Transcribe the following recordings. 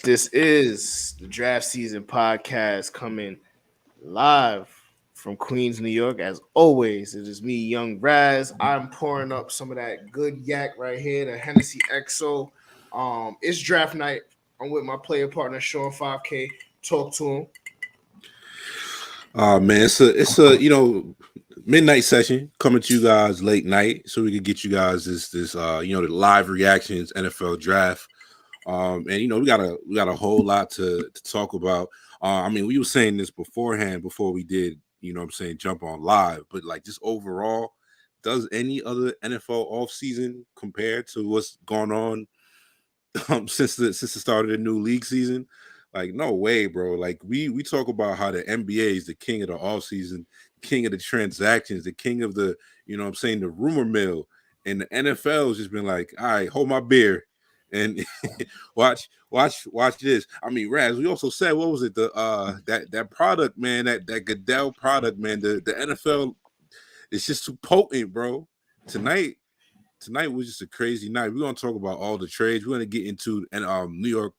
This is the Draft Season Podcast coming live from Queens, New York. As always, it is me, Young Raz. I'm pouring up some of that good yak right here, the Hennessy XO. It's draft night. I'm with my player partner, Sean 5K. Talk to him. Man, it's a midnight session coming to you guys late night, so we could get you guys this the live reactions NFL draft. And we got a whole lot to talk about. We were saying this beforehand before we did, jump on live, but like just overall, does any other NFL offseason compare to what's going on since the start of the new league season? Like, no way, bro. Like we talk about how the NBA is the king of the offseason, king of the transactions, the king of the rumor mill. And the NFL has just been like, all right, hold my beer and watch this. I mean, Raz, we also said, what was it? That product, man, that Goodell product, man, the NFL is just too potent, bro. Tonight tonight was just a crazy night. We're gonna talk about all the trades. We're gonna get into New York,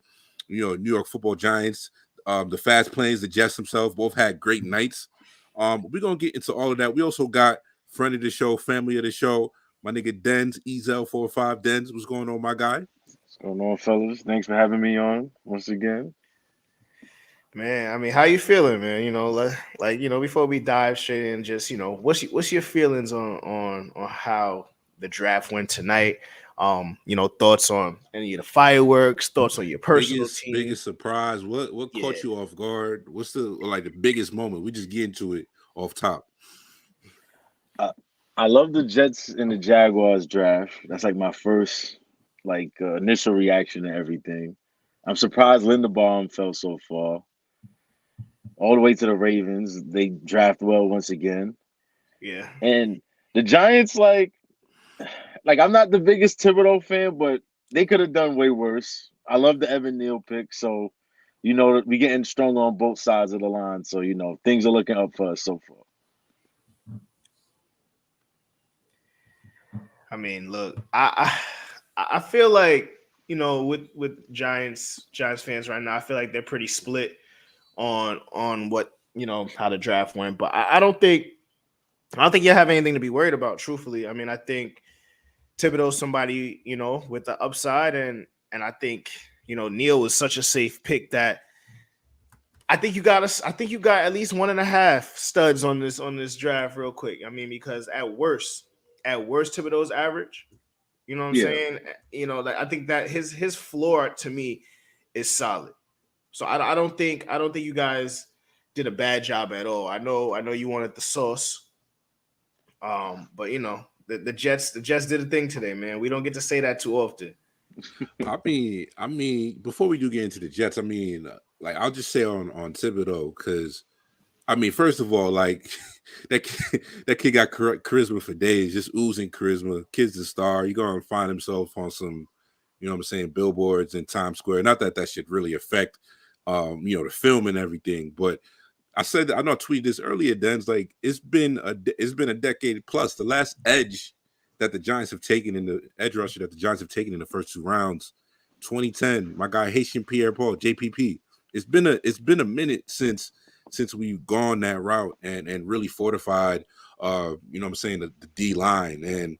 New York Football Giants, the Fast Planes, the Jets themselves both had great nights. We're gonna get into all of that. We also got friend of the show, family of the show, my nigga Dens, Ezel 45 Dens. What's going on, my guy? What's going on, fellas? Thanks for having me on once again. Man, I mean, how you feeling, man? Before we dive straight in, just what's your feelings on how the draft went tonight? Thoughts on any of the fireworks, thoughts on your personal team. Biggest surprise. What Yeah. caught you off guard? What's the biggest moment? We just get into it off top. I, I love the Jets and the Jaguars draft. That's like my first initial reaction to everything. I'm surprised Linderbaum fell so far. All the way to the Ravens. They draft well once again. Yeah. And the Giants, like I'm not the biggest Thibodeau fan, but they could have done way worse. I love the Evan Neal pick, so we getting strong on both sides of the line. So things are looking up for us so far. I mean, look, I feel like with Giants fans right now, I feel like they're pretty split on what how the draft went. But I don't think you have anything to be worried about. Truthfully, I mean, I think Thibodeau's somebody with the upside, and I think Neal was such a safe pick that I think you got us. I think you got at least 1.5 studs on this draft real quick. I mean, because at worst, Thibodeau's average. You know what I'm Yeah. saying? I think that his floor to me is solid. So I don't think you guys did a bad job at all. I know you wanted the sauce. But the Jets did a thing today, man. We don't get to say that too often. Before we do get into the Jets, like I'll just say on Thibodeau, because first of all, like that kid got charisma for days, just oozing charisma. Kid's a star. You're gonna find himself on some, billboards in Times Square. Not that should really affect, the film and everything, but I know I tweeted this earlier. Dan's like it's been a decade plus. The last edge that the Giants have taken in the edge rusher that the Giants have taken in the first 2 rounds, 2010. My guy Haitian Pierre Paul JPP. It's been a minute since we've gone that route and really fortified. The D line, and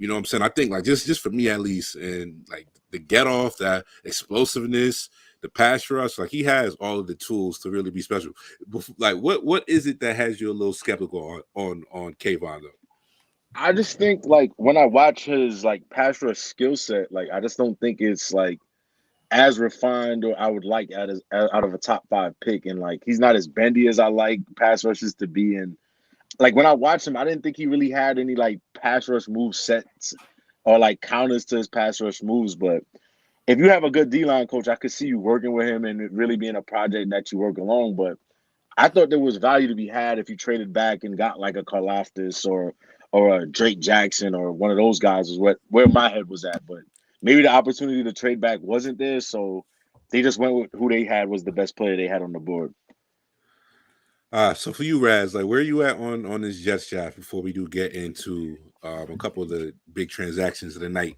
I think like just for me at least, and like the get off, that explosiveness, the pass rush, like he has all of the tools to really be special. Like what is it that has you a little skeptical on Kayvon though? I just think like when I watch his pass rush skill set, like I just don't think it's like as refined or I would like out of a top 5 pick. And like he's not as bendy as I like pass rushes to be. And like when I watched him, I didn't think he really had any like pass rush move sets or like counters to his pass rush moves. But if you have a good D line coach, I could see you working with him and it really being a project that you work along. But I thought there was value to be had if you traded back and got like a Karlaftis or a Drake Jackson or one of those guys is where my head was at. But maybe the opportunity to trade back wasn't there, so they just went with who they had was the best player they had on the board. So for you, Raz, like where are you at on this Jets draft before we do get into a couple of the big transactions of the night?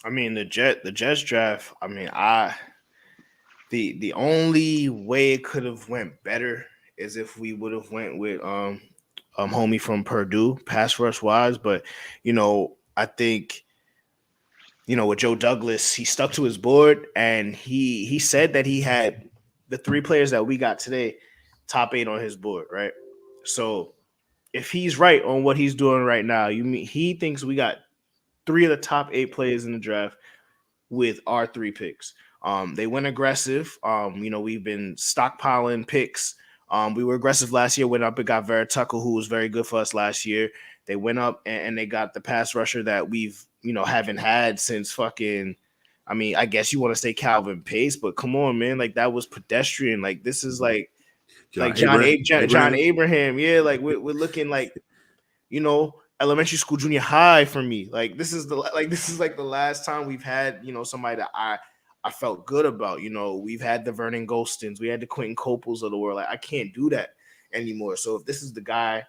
I mean, the Jets draft. I mean, The only way it could have went better is if we would have went with homie from Purdue, pass rush wise. But I think with Joe Douglas, he stuck to his board, and he said that he had the three players that we got today, top 8 on his board, right? So if he's right on what he's doing right now, he thinks we got 3 of the top 8 players in the draft with our 3 picks. They went aggressive. We've been stockpiling picks. We were aggressive last year, went up and got Vera Tucker, who was very good for us last year. They went up and they got the pass rusher that we've, haven't had since fucking, I guess you want to say Calvin Pace, but come on, man. Like, that was pedestrian. Like, this is like John Abraham. Yeah, like we're looking like, elementary school, junior high for me. Like, this is like the last time we've had, somebody that I felt good about. We've had the Vernon Golstons, we had the Quentin Copels of the world. Like, I can't do that anymore. So if this is the guy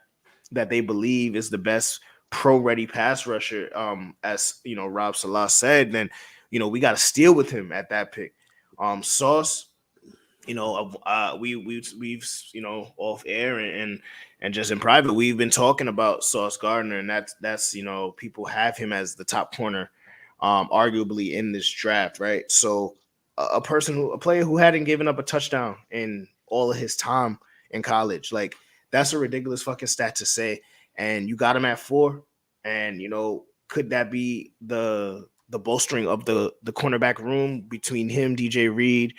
that they believe is the best pro-ready pass rusher, as Rob Salah said, then we got to steal with him at that pick. Sauce, we've off air and just in private, we've been talking about Sauce Gardner, and that's people have him as the top corner, arguably in this draft, right? So a player who hadn't given up a touchdown in all of his time in college, like, that's a ridiculous fucking stat to say. And you got him at 4, and could that be the bolstering of the cornerback room between him, DJ Reed,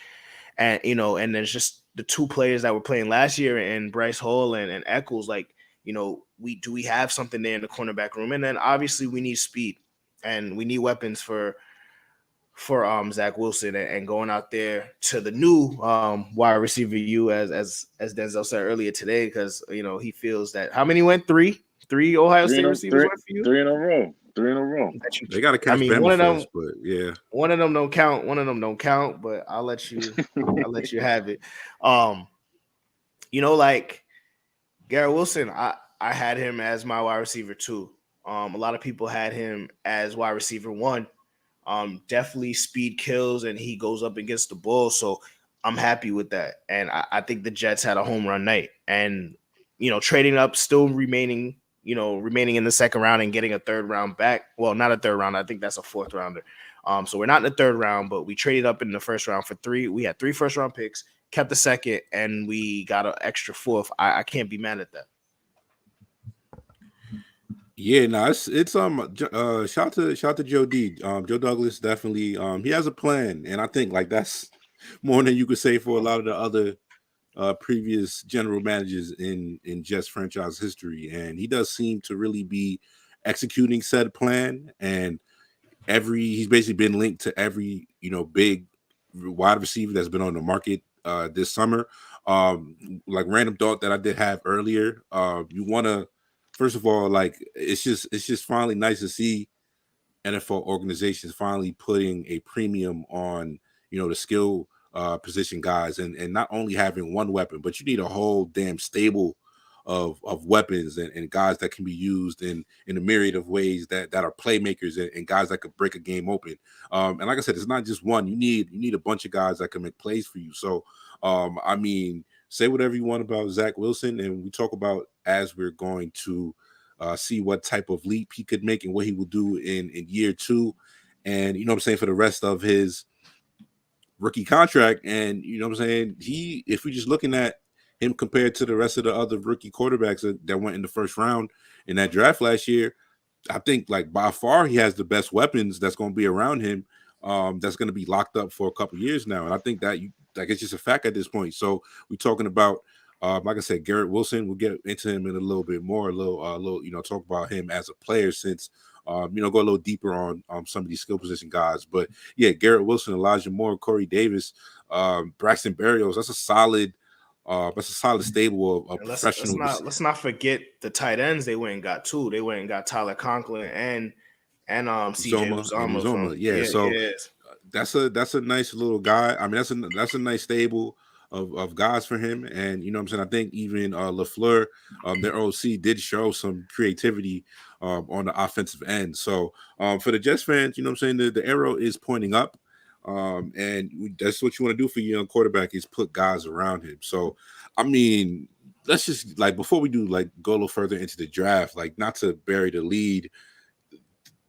and and there's just the 2 players that were playing last year, and Bryce Hall and Eccles. Like, we have something there in the cornerback room, and then obviously we need speed and we need weapons for Zach Wilson, and going out there to the new wide receiver as Denzel said earlier today, because he feels that how many went 3 Ohio State receivers went for you? 3 in a row. 3 in a row. They got to catch Bama first, but yeah, one of them don't count. But I'll let you have it. Like Garrett Wilson, I had him as my wide receiver 2. A lot of people had him as wide receiver 1. Definitely speed kills, and he goes up against the ball. So I'm happy with that. And I think the Jets had a home run night, and, trading up, still remaining in the second round and getting a 3rd round back. Well, not a 3rd round. I think that's a 4th rounder. So we're not in the 3rd round, but we traded up in the 1st round for 3. We had 3 first round picks, kept the 2nd, and we got an extra 4th. I can't be mad at that. Yeah, no, it's shout to Joe D. Joe Douglas definitely he has a plan, and I think like that's more than you could say for a lot of the other previous general managers in Jets franchise history, and he does seem to really be executing said plan. And he's basically been linked to every big wide receiver that's been on the market this summer. Like, random thought that I did have earlier. You want to, first of all, like, it's just finally nice to see NFL organizations finally putting a premium on the skill position guys, and not only having one weapon, but you need a whole damn stable of weapons and guys that can be used in a myriad of ways that are playmakers and guys that could break a game open. And like I said, it's not just one. You need a bunch of guys that can make plays for you. So say whatever you want about Zach Wilson, and we talk about as we're going to see what type of leap he could make and what he will do in year 2, and for the rest of his rookie contract. And if we're just looking at him compared to the rest of the other rookie quarterbacks that went in the 1st round in that draft last year, I think like by far he has the best weapons that's going to be around him, that's going to be locked up for a couple years now. And I think that it's just a fact at this point. So we're talking about like I said, Garrett Wilson. We'll get into him in a little bit more, talk about him as a player, since go a little deeper on some of these skill position guys. But yeah, Garrett Wilson, Elijah Moore, Corey Davis, Braxton Berrios. That's a solid stable of professionals. Let's not forget the tight ends they went and got 2. They went and got Tyler Conklin and CJ Uzomah. That's a nice little guy. I mean, that's a nice stable of guys for him. And I think even LaFleur, their OC, did show some creativity on the offensive end. So for the Jets fans, the arrow is pointing up. And that's what you want to do for your young quarterback is put guys around him. So, I mean, let's just like before we do like go a little further into the draft, like not to bury the lead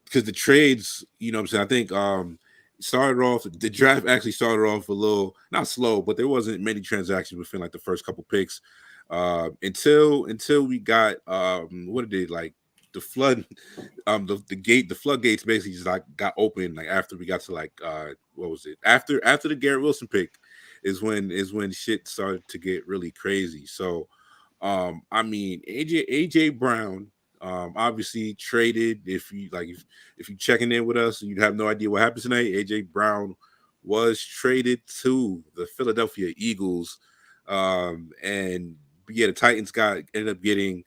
because the trades, you know what I'm saying? I think started off the draft actually started off a little not slow, but there wasn't many transactions within like the first couple picks until we got what did it like the flood the floodgates basically just like got open like after we got to like what was it after the Garrett Wilson pick is when shit started to get really crazy. So I mean AJ Brown obviously traded. If you like if you checking in with us and you have no idea what happened tonight, AJ Brown was traded to the Philadelphia Eagles. And yeah, the Titans ended up getting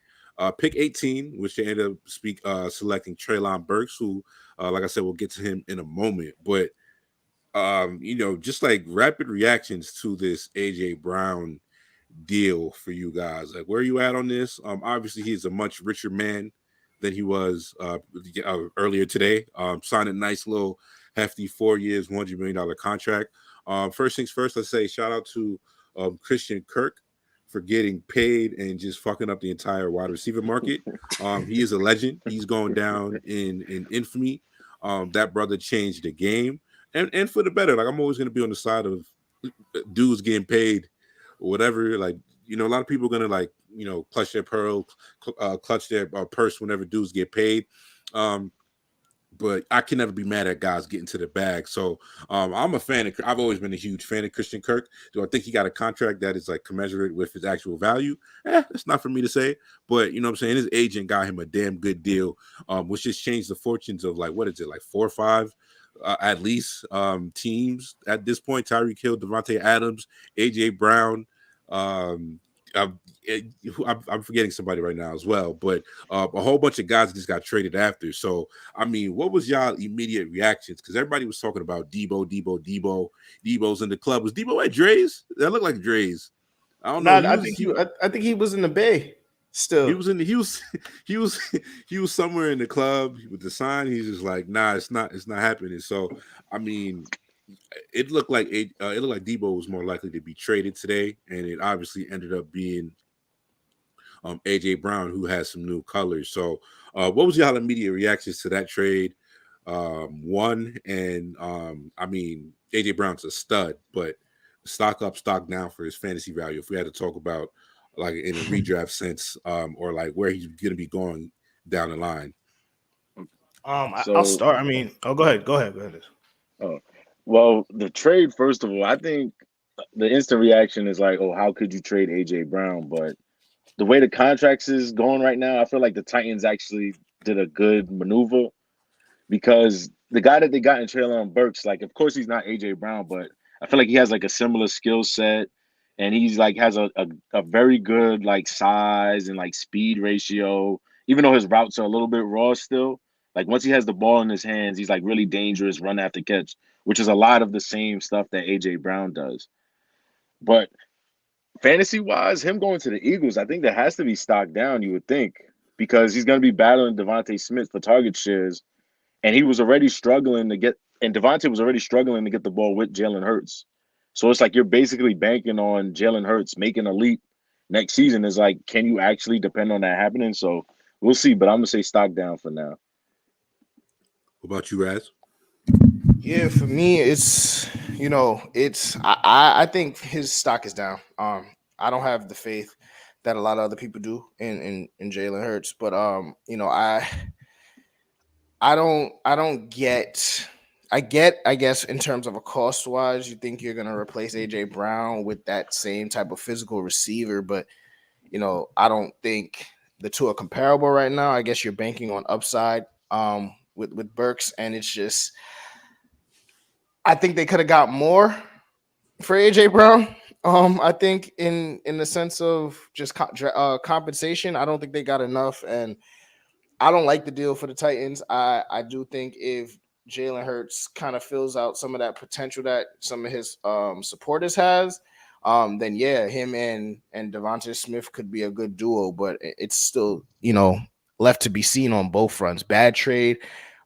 pick 18, which they ended up selecting Treylon Burks, who like I said, we'll get to him in a moment. But you know, just like rapid reactions to this AJ Brown deal for you guys. Like, where are you at on this? Obviously, he's a much richer man than he was earlier today. Signed a nice little hefty 4 years, $100 million contract. First things first, let's say shout out to Christian Kirk for getting paid and just fucking up the entire wide receiver market. He is a legend. He's going down in infamy. That brother changed the game. And for the better. Like, I'm always going to be on the side of dudes getting paid or whatever. Like, you know, a lot of people are going to, like, you know, clutch their purse whenever dudes get paid. But I can never be mad at guys getting to the bag. So I'm a fan of. I've always been a huge fan of Christian Kirk. Do I think he got a contract that is like commensurate with his actual value? That's not for me to say. But you know what I'm saying. His agent got him a damn good deal, which just changed the fortunes of like what is it, like 4 or 5 at least teams at this point. Tyreek Hill, Devontae Adams, AJ Brown. I'm forgetting somebody right now as well, but a whole bunch of guys just got traded after. So, I mean, what was y'all immediate reactions? Because everybody was talking about Debo's in the club. Was Debo at Dre's? That looked like Dre's. I don't know. I think he was in the Bay still. He was somewhere in the club with the sign. He's just like, nah, it's not happening. So, I mean, it looked like Debo was more likely to be traded today, and it obviously ended up being AJ Brown, who has some new colors. So, what was y'all immediate reactions to that trade? One, and I mean, AJ Brown's a stud, but stock up, stock down for his fantasy value. If we had to talk about like in a redraft sense, or like where he's going to be going down the line. I'll start. I mean, go ahead. Oh, well, the trade, first of all, I think the instant reaction is like, oh, how could you trade AJ Brown? But the way the contracts is going right now, I feel like the Titans actually did a good maneuver because the guy that they got in Treylon Burks, like, of course he's not AJ Brown, but I feel like he has like a similar skill set, and he's like has a very good like size and like speed ratio, even though his routes are a little bit raw still. Like once he has the ball in his hands, he's like really dangerous run after catch, which is a lot of the same stuff that AJ Brown does. But fantasy wise, him going to the Eagles, I think that has to be stocked down, you would think, because he's going to be battling Devontae Smith for target shares. And he was already struggling to get, and Devontae was already struggling to get the ball with Jalen Hurts. So it's like you're basically banking on Jalen Hurts making a leap next season. Is like, can you actually depend on that happening? So we'll see, but I'm going to say stock down for now. What about you, Raz? Yeah, for me, it's I think his stock is down. I don't have the faith that a lot of other people do in Jalen Hurts, but I don't get. I guess in terms of a cost wise, you think you're gonna replace AJ Brown with that same type of physical receiver, but I don't think the two are comparable right now. I guess you're banking on upside with Burks, and it's just I think they could have got more for AJ Brown. I think in the sense of just compensation, I don't think they got enough, and I don't like the deal for the Titans. I do think if Jalen Hurts kind of fills out some of that potential that some of his supporters has, then yeah, him and Devontae Smith could be a good duo, but it's still left to be seen on both fronts. Bad trade.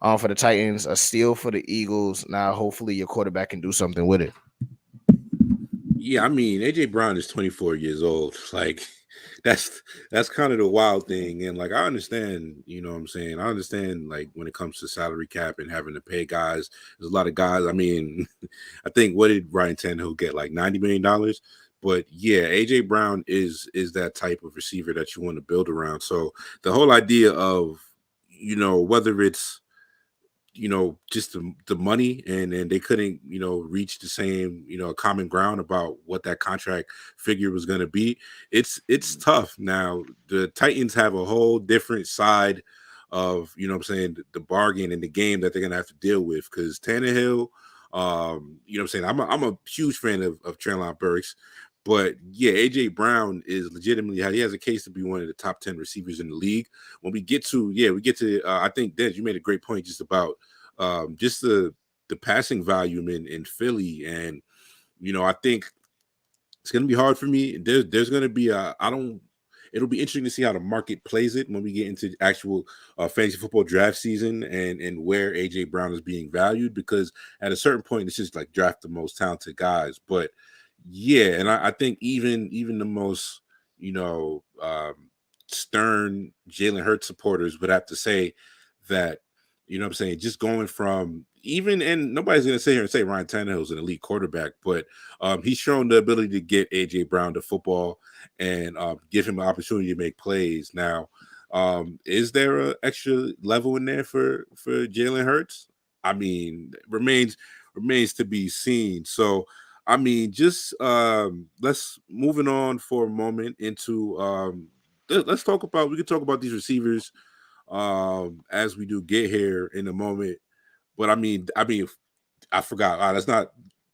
for the Titans, a steal for the Eagles. Now, hopefully, your quarterback can do something with it. Yeah, I mean, AJ Brown is 24 years old. Like, that's kind of the wild thing. And like, I understand, you know what I'm saying? I understand, like, when it comes to salary cap and having to pay guys, there's a lot of guys. I mean, I think what did Ryan Tannehill get? Like $90 million. But yeah, AJ Brown is that type of receiver that you want to build around. So the whole idea of, whether it's just the money and they couldn't, reach the same, common ground about what that contract figure was going to be. It's tough. Now, the Titans have a whole different side of, what I'm saying, the bargain and the game that they're going to have to deal with because Tannehill, what I'm saying, I'm a huge fan of Treylon Burks. But yeah, AJ Brown is legitimately he has a case to be one of the top 10 receivers in the league. When we get to I think Des, you made a great point just about just the passing volume in Philly, and I think it's going to be hard for me. There's going to be it'll be interesting to see how the market plays it when we get into actual fantasy football draft season and where AJ Brown is being valued, because at a certain point it's just like draft the most talented guys. But yeah, and I think even the most stern Jalen Hurts supporters would have to say that, what I'm saying, just going from and nobody's going to sit here and say Ryan Tannehill is an elite quarterback, but he's shown the ability to get AJ Brown to football and give him an opportunity to make plays. Now, is there an extra level in there for Jalen Hurts? I mean, remains to be seen. So, I mean, just let's moving on for a moment into let's talk about we can talk about these receivers as we do get here in a moment. But I mean, I forgot. Let's not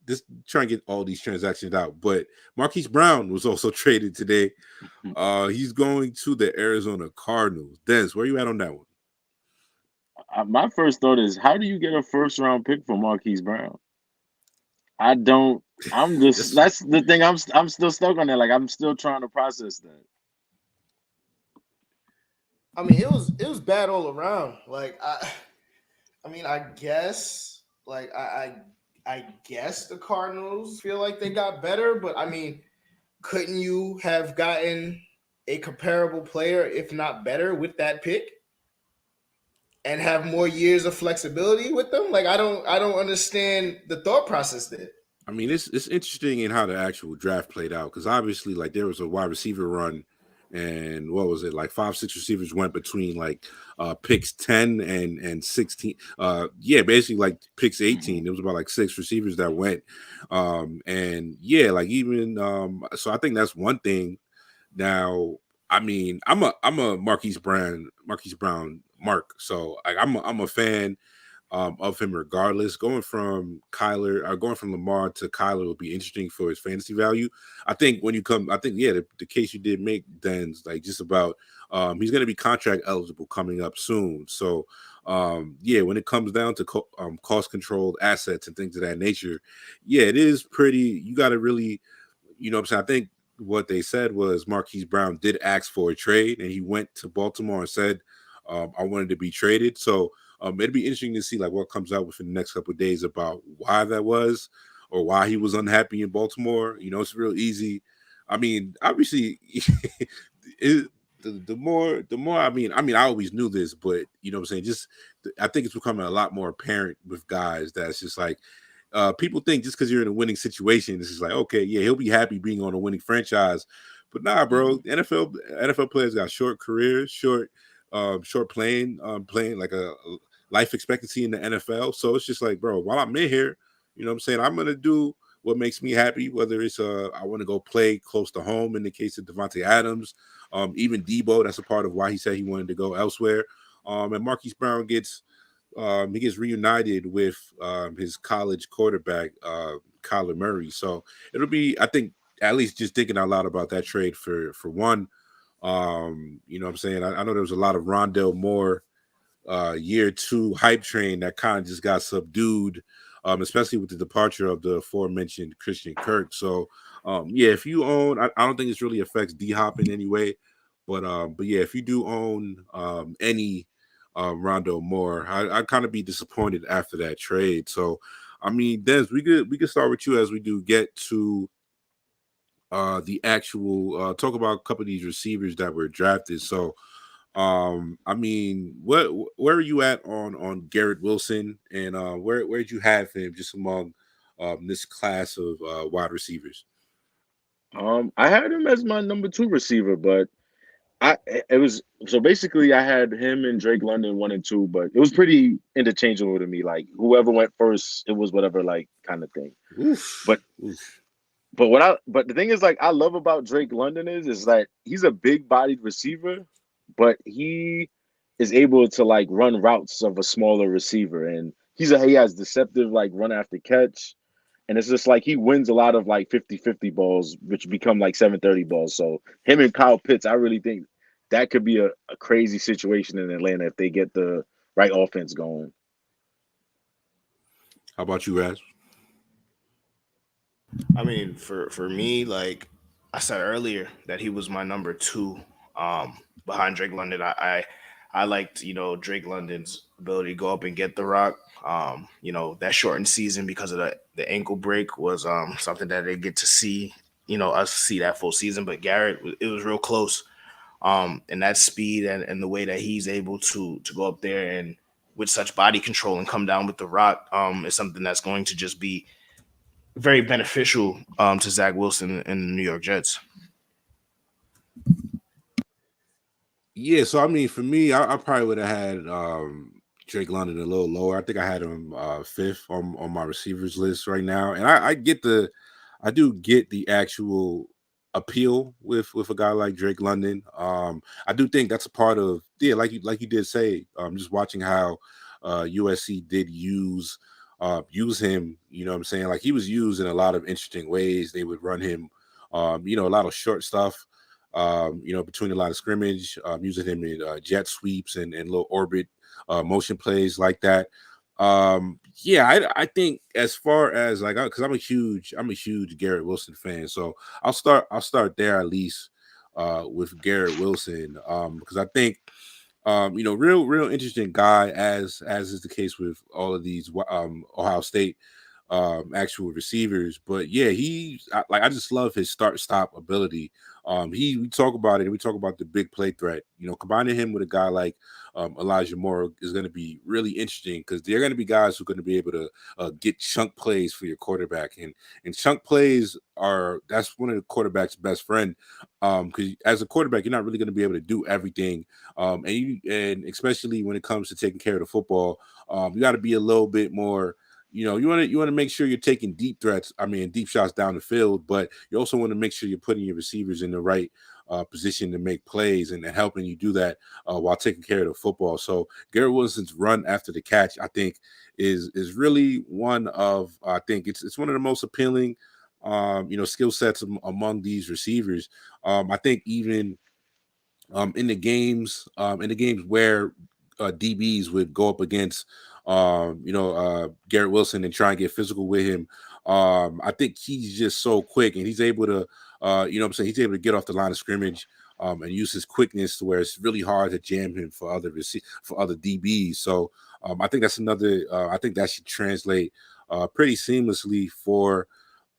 just try and get all these transactions out. But Marquise Brown was also traded today. He's going to the Arizona Cardinals. Des, where you at on that one? My first thought is, how do you get a first round pick for Marquise Brown? I don't. I'm just that's the thing. I'm still stuck on that. Like I'm still trying to process that. I mean, it was bad all around. Like I mean, I guess like I guess the Cardinals feel like they got better, but I mean, couldn't you have gotten a comparable player, if not better, with that pick? And have more years of flexibility with them? Like I don't understand the thought process there. I mean, it's interesting in how the actual draft played out because obviously, like, there was a wide receiver run, and what was it, like 5-6 receivers went between like picks 10 and 16. Yeah, basically like picks 18. There was about like 6 receivers that went, and yeah, like even so I think that's one thing. Now, I mean, I'm a Marquise Brown mark, so like I'm a fan of him regardless. Going from Lamar to Kyler will be interesting for his fantasy value. I think the case you did make, Den's, like just about he's going to be contract eligible coming up soon. So yeah, when it comes down to cost controlled assets and things of that nature, yeah, it is pretty. You got to really, what I'm saying. I think what they said was Marquise Brown did ask for a trade, and he went to Baltimore and said, I wanted to be traded. So it'd be interesting to see like what comes out within the next couple of days about why that was or why he was unhappy in Baltimore. It's real easy. I mean, obviously, the more I mean, I always knew this, but what I'm saying, just I think it's becoming a lot more apparent with guys that's just like people think just because you're in a winning situation, this is like, okay, yeah, he'll be happy being on a winning franchise. But nah, bro, NFL players got short careers, short playing like a life expectancy in the NFL. So it's just like, bro, while I'm in here, what I'm saying, I'm gonna do what makes me happy, whether it's I want to go play close to home in the case of Devontae Adams, even Debo, that's a part of why he said he wanted to go elsewhere. And Marquise Brown gets reunited with his college quarterback, Kyler Murray. So it'll be, I think, at least just thinking out loud about that trade for one. What I'm saying? I know there was a lot of Rondale Moore year 2 hype train that kind of just got subdued, especially with the departure of the aforementioned Christian Kirk. So yeah, if you own, I don't think this really affects D Hop in any way, but yeah, if you do own any Rondo Moore. I'd kind of be disappointed after that trade. So, I mean, Des, we could start with you as we do get to the actual talk about a couple of these receivers that were drafted. So, I mean, where are you at on Garrett Wilson, and where'd you have him just among this class of wide receivers? I had him as my number 2 receiver, but it was so basically I had him and Drake London 1 and 2, but it was pretty interchangeable to me. Like whoever went first, it was whatever like kind of thing. Oof, But oof. but the thing is like I love about Drake London is that he's a big bodied receiver, but he is able to like run routes of a smaller receiver, and he has deceptive like run after catch. And it's just like he wins a lot of like 50-50 balls, which become like 730 balls. So him and Kyle Pitts, I really think that could be a crazy situation in Atlanta if they get the right offense going. How about you, Raz? I mean, for me, like I said earlier, that he was my number 2, behind Drake London. I liked, Drake London's ability to go up and get the rock. That shortened season because of the ankle break was something that they get to see, us see that full season. But Garrett, it was real close. And that speed and the way that he's able to go up there and with such body control and come down with the rock, is something that's going to just be very beneficial to Zach Wilson and the New York Jets. Yeah, so I mean, for me, I probably would have had Drake London a little lower. I think I had him fifth on my receivers list right now, and I do get the actual appeal with a guy like Drake London. I do think that's a part of like you did say, just watching how USC did use him. You know what I'm saying? Like he was used in a lot of interesting ways. They would run him, a lot of short stuff between the line of scrimmage, using him in jet sweeps and little orbit motion plays like that. I think as far as like, because I'm a huge Garrett Wilson fan, so I'll start there at least with Garrett Wilson because I think real interesting guy as is the case with all of these Ohio State actual receivers. But yeah, I just love his start stop ability. We talk about it, and we talk about the big play threat. Combining him with a guy like Elijah Moore is going to be really interesting because they're going to be guys who are going to be able to get chunk plays for your quarterback, and chunk plays that's one of the quarterback's best friend. Because as a quarterback, you're not really going to be able to do everything, and especially when it comes to taking care of the football, you got to be a little bit more. You want to make sure you're taking deep shots down the field, but you also want to make sure you're putting your receivers in the right position to make plays and helping you do that while taking care of the football. So Garrett Wilson's run after the catch, I think, is really one of it's one of the most appealing skill sets among these receivers. I think even in the games where DBs would go up against Garrett Wilson and try and get physical with him. I think he's just so quick, and he's able to he's able to get off the line of scrimmage and use his quickness to where it's really hard to jam him for other DBs. So I think that's another I think that should translate pretty seamlessly for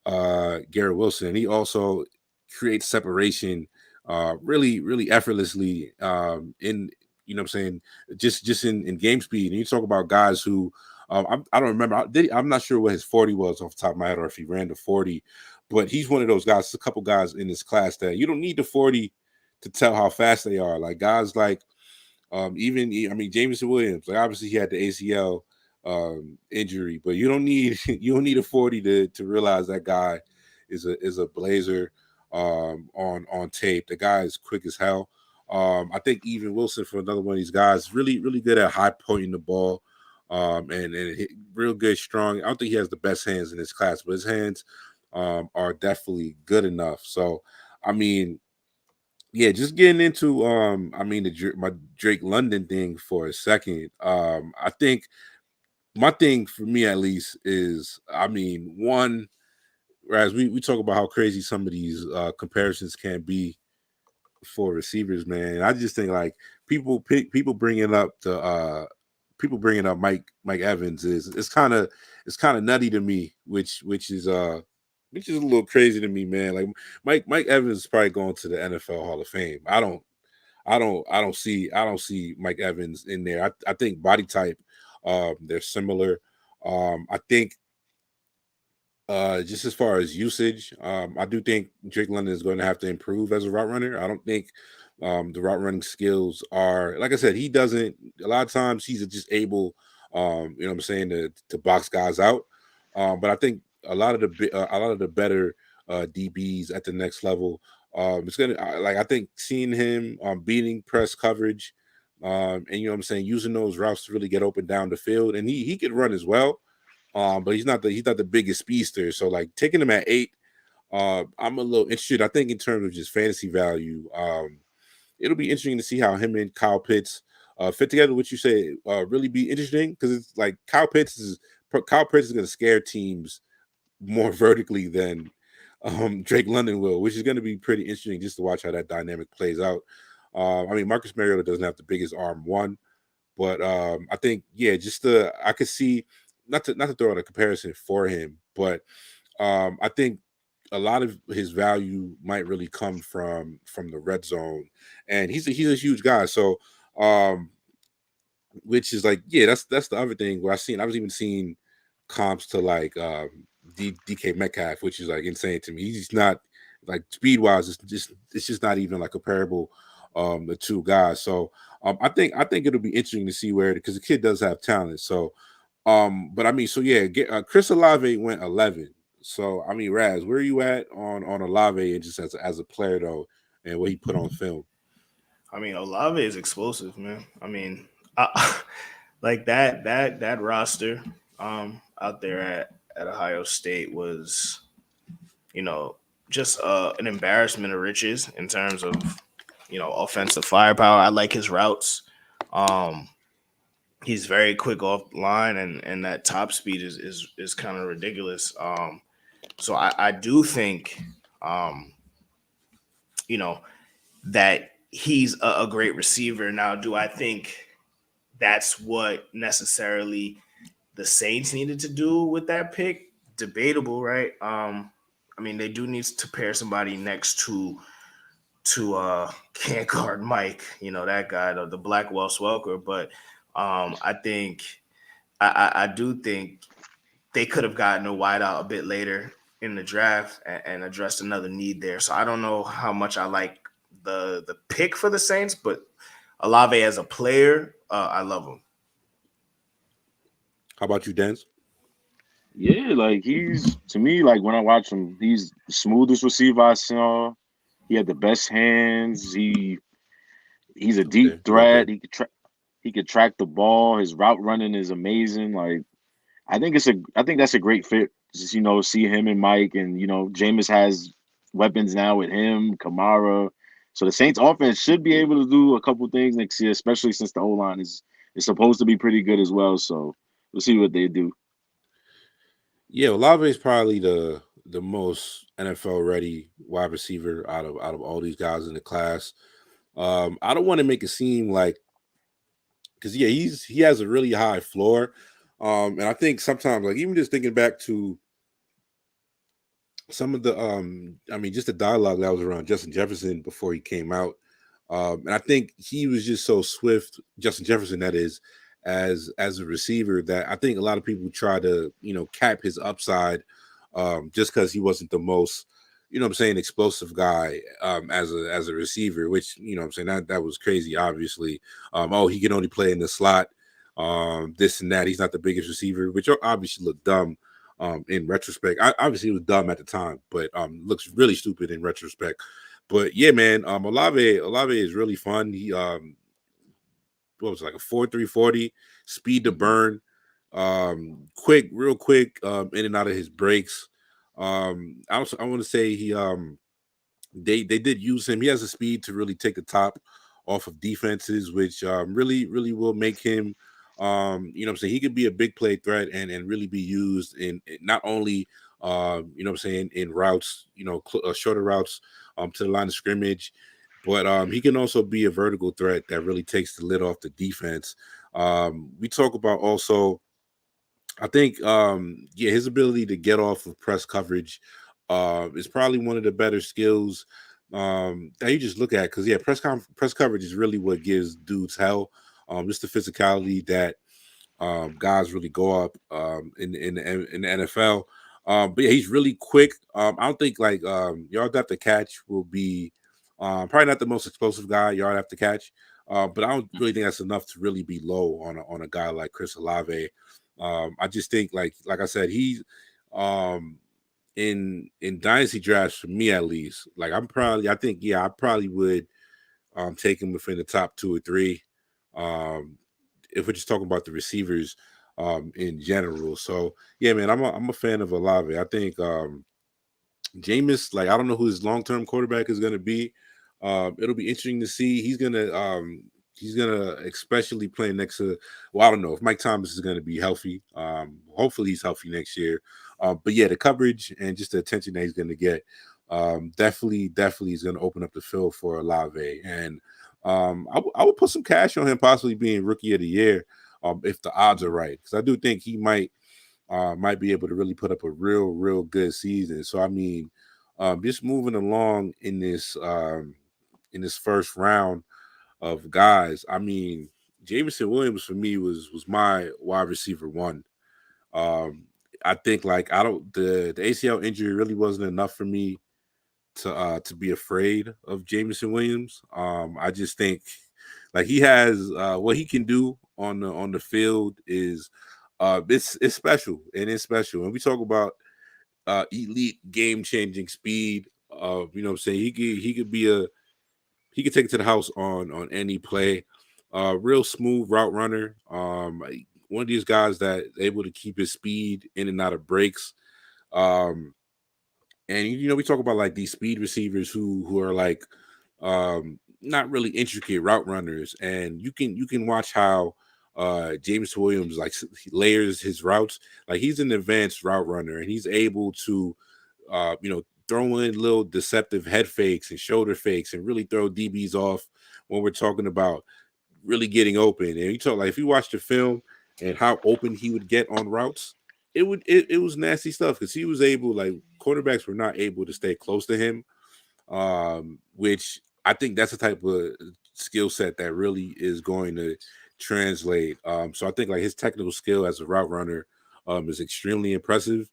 Garrett Wilson. And he also creates separation really effortlessly in just in game speed. And you talk about guys who I don't remember. I'm not sure what his 40 was off the top of my head, or if he ran the 40, but he's one of those guys. There's a couple guys in this class that you don't need the 40 to tell how fast they are. Like guys like Jameson Williams. Like obviously he had the ACL injury, but you don't need a 40 to realize that guy is a blazer on tape. The guy is quick as hell. I think even Wilson, for another one of these guys, really good at high pointing the ball, and real good, strong. I don't think he has the best hands in this class, but his hands are definitely good enough. So, I mean, yeah, just getting into my Drake London thing for a second. I think my thing for me at least is, one, whereas we talk about how crazy some of these comparisons can be for receivers, man. I just think like people bringing up Mike Evans is it's kind of nutty to me, which is a little crazy to me, man. Like Mike Evans is probably going to the NFL Hall of Fame. I don't see Mike Evans in there. I think body type, they're similar. I think just as far as usage, I do think Drake London is going to have to improve as a route runner. I don't think the route running skills are, like I said, he doesn't, a lot of times he's just able, you know what I'm saying, to box guys out. But I think a lot of the better DBs at the next level, it's gonna like I think seeing him beating press coverage, and you know what I'm saying, using those routes to really get open down the field, and he can run as well. But he's not the biggest speedster. So like taking him at 8, I'm a little interested. I think in terms of just fantasy value, it'll be interesting to see how him and Kyle Pitts fit together. What you say really be interesting, because it's like Kyle Pitts is going to scare teams more vertically than Drake London will, which is going to be pretty interesting just to watch how that dynamic plays out. I mean, Marcus Mariota doesn't have the biggest arm, one, but I think I could see, not to throw out a comparison for him, but I think a lot of his value might really come from the red zone, and he's a huge guy. So, which is like, that's the other thing where I was even seeing comps to like DK Metcalf, which is like insane to me. He's not like speed wise, it's just not even like comparable, the two guys. So I think it'll be interesting to see where, because the kid does have talent. So but I mean, so yeah, Chris Olave went 11. So I mean, Raz, where are you at on Olave, and just as a player though, and what he put on film? I mean, Olave is explosive, man. I mean, like that roster out there at Ohio State was, you know, just an embarrassment of riches in terms of, you know, offensive firepower. I like his routes. Um, he's very quick off the line, and that top speed is kind of ridiculous. So I do think, you know, that he's a great receiver. Now, do I think that's what necessarily the Saints needed to do with that pick? Debatable, right? I mean, they do need to pair somebody next to can't guard Mike, you know, that guy, the Blackwell Swelker. But I think I do think they could have gotten a wideout a bit later in the draft and addressed another need there. So I don't know how much I like the pick for the Saints, but Olave as a player, I love him. How about you, Dance? Yeah, like he's, to me, like when I watch him, he's the smoothest receiver I saw. He had the best hands. He's a deep Okay, love threat. that. He could track the ball. His route running is amazing. Like I think that's a great fit. Just, see him and Mike, and Jameis has weapons now with him, Kamara. So the Saints offense should be able to do a couple things next year, especially since the O line is supposed to be pretty good as well. So we'll see what they do. Yeah, Olave is probably the most NFL ready wide receiver out of all these guys in the class. I don't want to make it seem like, because he has a really high floor, and I think sometimes, like even just thinking back to some of the I mean, just the dialogue that was around Justin Jefferson before he came out, and I think he was just so swift, Justin Jefferson, that is, as a receiver, that I think a lot of people try to cap his upside, just because he wasn't the most, what I'm saying, explosive guy, as a receiver, which I'm saying, that was crazy, obviously. Oh, he can only play in the slot, this and that. He's not the biggest receiver, which obviously looked dumb, in retrospect. Obviously it was dumb at the time, but looks really stupid in retrospect. But yeah, man, Olave is really fun. He what was it, like a 4.340 speed to burn, quick, real quick, in and out of his breaks. I want to say they did use him. He has a speed to really take the top off of defenses, which really will make him, what I'm saying, he could be a big play threat and really be used in not only what I'm saying, in routes, shorter routes to the line of scrimmage, but he can also be a vertical threat that really takes the lid off the defense. We talk about also, I think, yeah, his ability to get off of press coverage is probably one of the better skills that you just look at because yeah, press coverage is really what gives dudes hell. Just the physicality that guys really go up in the NFL. But yeah, he's really quick. I don't think like yard after catch will be probably not the most explosive guy yard after catch. But I don't really think that's enough to really be low on a guy like Chris Olave. I just think like I said, he's um in dynasty drafts for me at least. Like I think yeah, I probably would take him within the top 2 or 3. Um if we're just talking about the receivers in general. So yeah, man, I'm a fan of Olave. I think Jameis, like I don't know who his long term quarterback is going to be. It'll be interesting to see. He's gonna especially play next to. Well, I don't know if Mike Thomas is going to be healthy. Hopefully he's healthy next year. But yeah, the coverage and just the attention that he's going to get, definitely is going to open up the field for Olave. And I would put some cash on him possibly being rookie of the year, if the odds are right, because I do think he might be able to really put up a real good season. So I mean, just moving along in this first round of guys, I mean, Jameson Williams for me was my wide receiver one. Um, I think like I don't the ACL injury really wasn't enough for me to be afraid of Jameson Williams. I just think like he has what he can do on the field is it's special and it's special. And we talk about elite game changing speed. You know what I'm saying? He could take it to the house on any play. Real smooth route runner. Like, one of these guys that is able to keep his speed in and out of breaks. Um, and you know, we talk about like these speed receivers who are like not really intricate route runners, and you can watch how James Williams like he layers his routes. Like he's an advanced route runner, and he's able to throw in little deceptive head fakes and shoulder fakes and really throw DBs off when we're talking about really getting open. And you talk like if you watch the film and how open he would get on routes, it was nasty stuff because he was able, like, quarterbacks were not able to stay close to him, which I think that's the type of skill set that really is going to translate. So I think like his technical skill as a route runner is extremely impressive.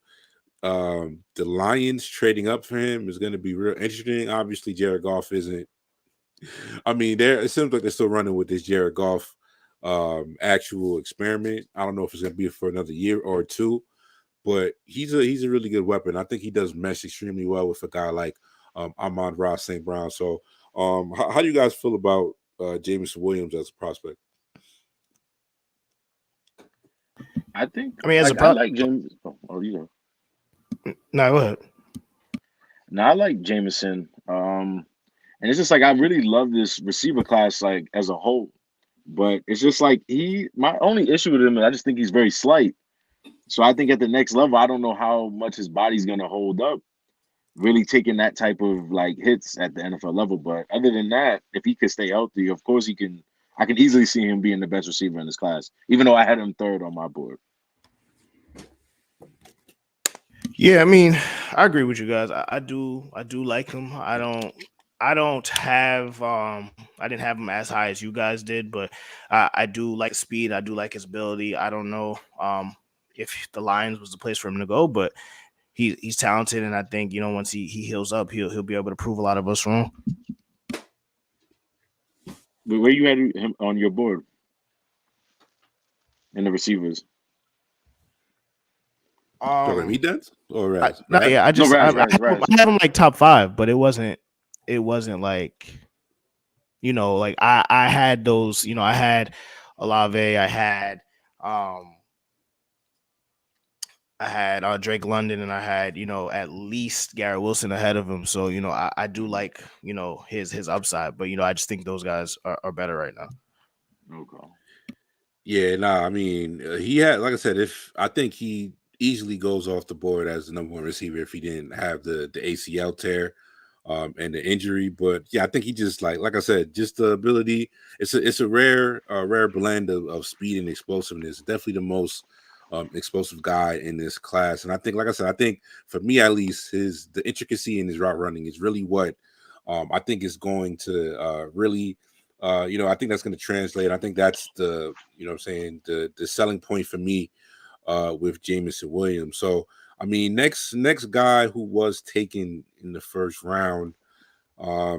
The Lions trading up for him is going to be real interesting. Obviously, Jared Goff isn't. I mean, it seems like they're still running with this Jared Goff actual experiment. I don't know if it's going to be for another year or two, but he's a really good weapon. I think he does mesh extremely well with a guy like Amon-Ra St. Brown. So, how do you guys feel about Jameson Williams as a prospect? I think. I mean, I like James. Oh, you know. No, go ahead. Now I like Jameson. And it's just like I really love this receiver class, like as a whole. But it's just like my only issue with him is I just think he's very slight. So I think at the next level, I don't know how much his body's gonna hold up, really taking that type of like hits at the NFL level. But other than that, if he could stay healthy, of course he can. I can easily see him being the best receiver in this class, even though I had him third on my board. Yeah, I mean, I agree with you guys. I do like him. I don't have I didn't have him as high as you guys did, but I do like speed. I do like his ability. I don't know if the Lions was the place for him to go, but he's talented, and I think once he heals up, he'll be able to prove a lot of us wrong. But where you had him on your board in the receivers? Talking he does or Raz? Yeah, I have him like top 5, but it wasn't like like I had those, I had Olave, I had Drake London, and I had at least Garrett Wilson ahead of him. So I do like his upside, but I just think those guys are better right now. Okay. Yeah, nah. I mean, he had, like I said, I think he easily goes off the board as the number one receiver if he didn't have the ACL tear. and the injury. But yeah, I think he just like I said, just the ability. It's a rare blend of speed and explosiveness. Definitely the most explosive guy in this class. And I think, like I said, I think for me at least, the intricacy in his route running is really what I think is going to really. I think that's going to translate. I think that's the, what I'm saying, the selling point for me with Jameson Williams. So, I mean, next guy who was taken in the first round.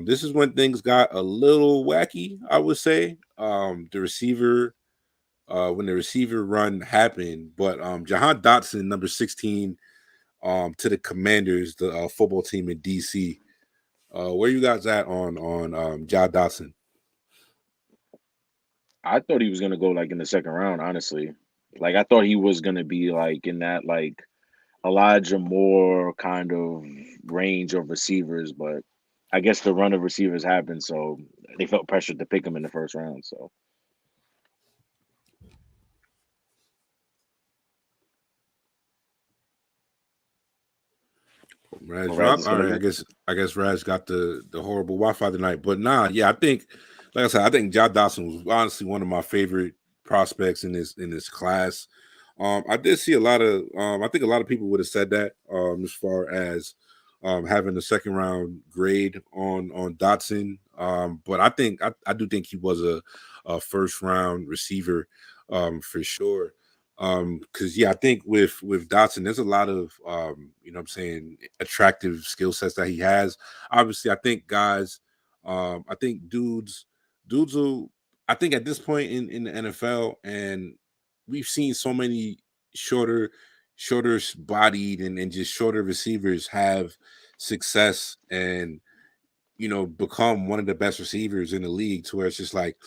This is when things got a little wacky, I would say. The receiver, when the receiver run happened, but Jahan Dotson, number 16, to the Commanders, the football team in DC. Where you guys at on Jahan Dotson? I thought he was gonna go like in the second round, honestly. Like I thought he was gonna be like in that like Elijah Moore kind of range of receivers, but I guess the run of receivers happened, so they felt pressured to pick him in the first round. So Raz Raz drop. is All gonna right, go. I guess Raz got the horrible Wi-Fi tonight. But nah, yeah, I think, like I said, I think Jahan Dotson was honestly one of my favorite prospects in this class. I did see a lot of I think a lot of people would have said that as far as having the second round grade on Dotson. But I do think he was a first round receiver for sure. Because I think with Dotson, there's a lot of what I'm saying, attractive skill sets that he has. Obviously, I think guys, I think dudes will, I think at this point in the NFL, and we've seen so many shorter, shorter bodied and just shorter receivers have success and become one of the best receivers in the league, to where it's just like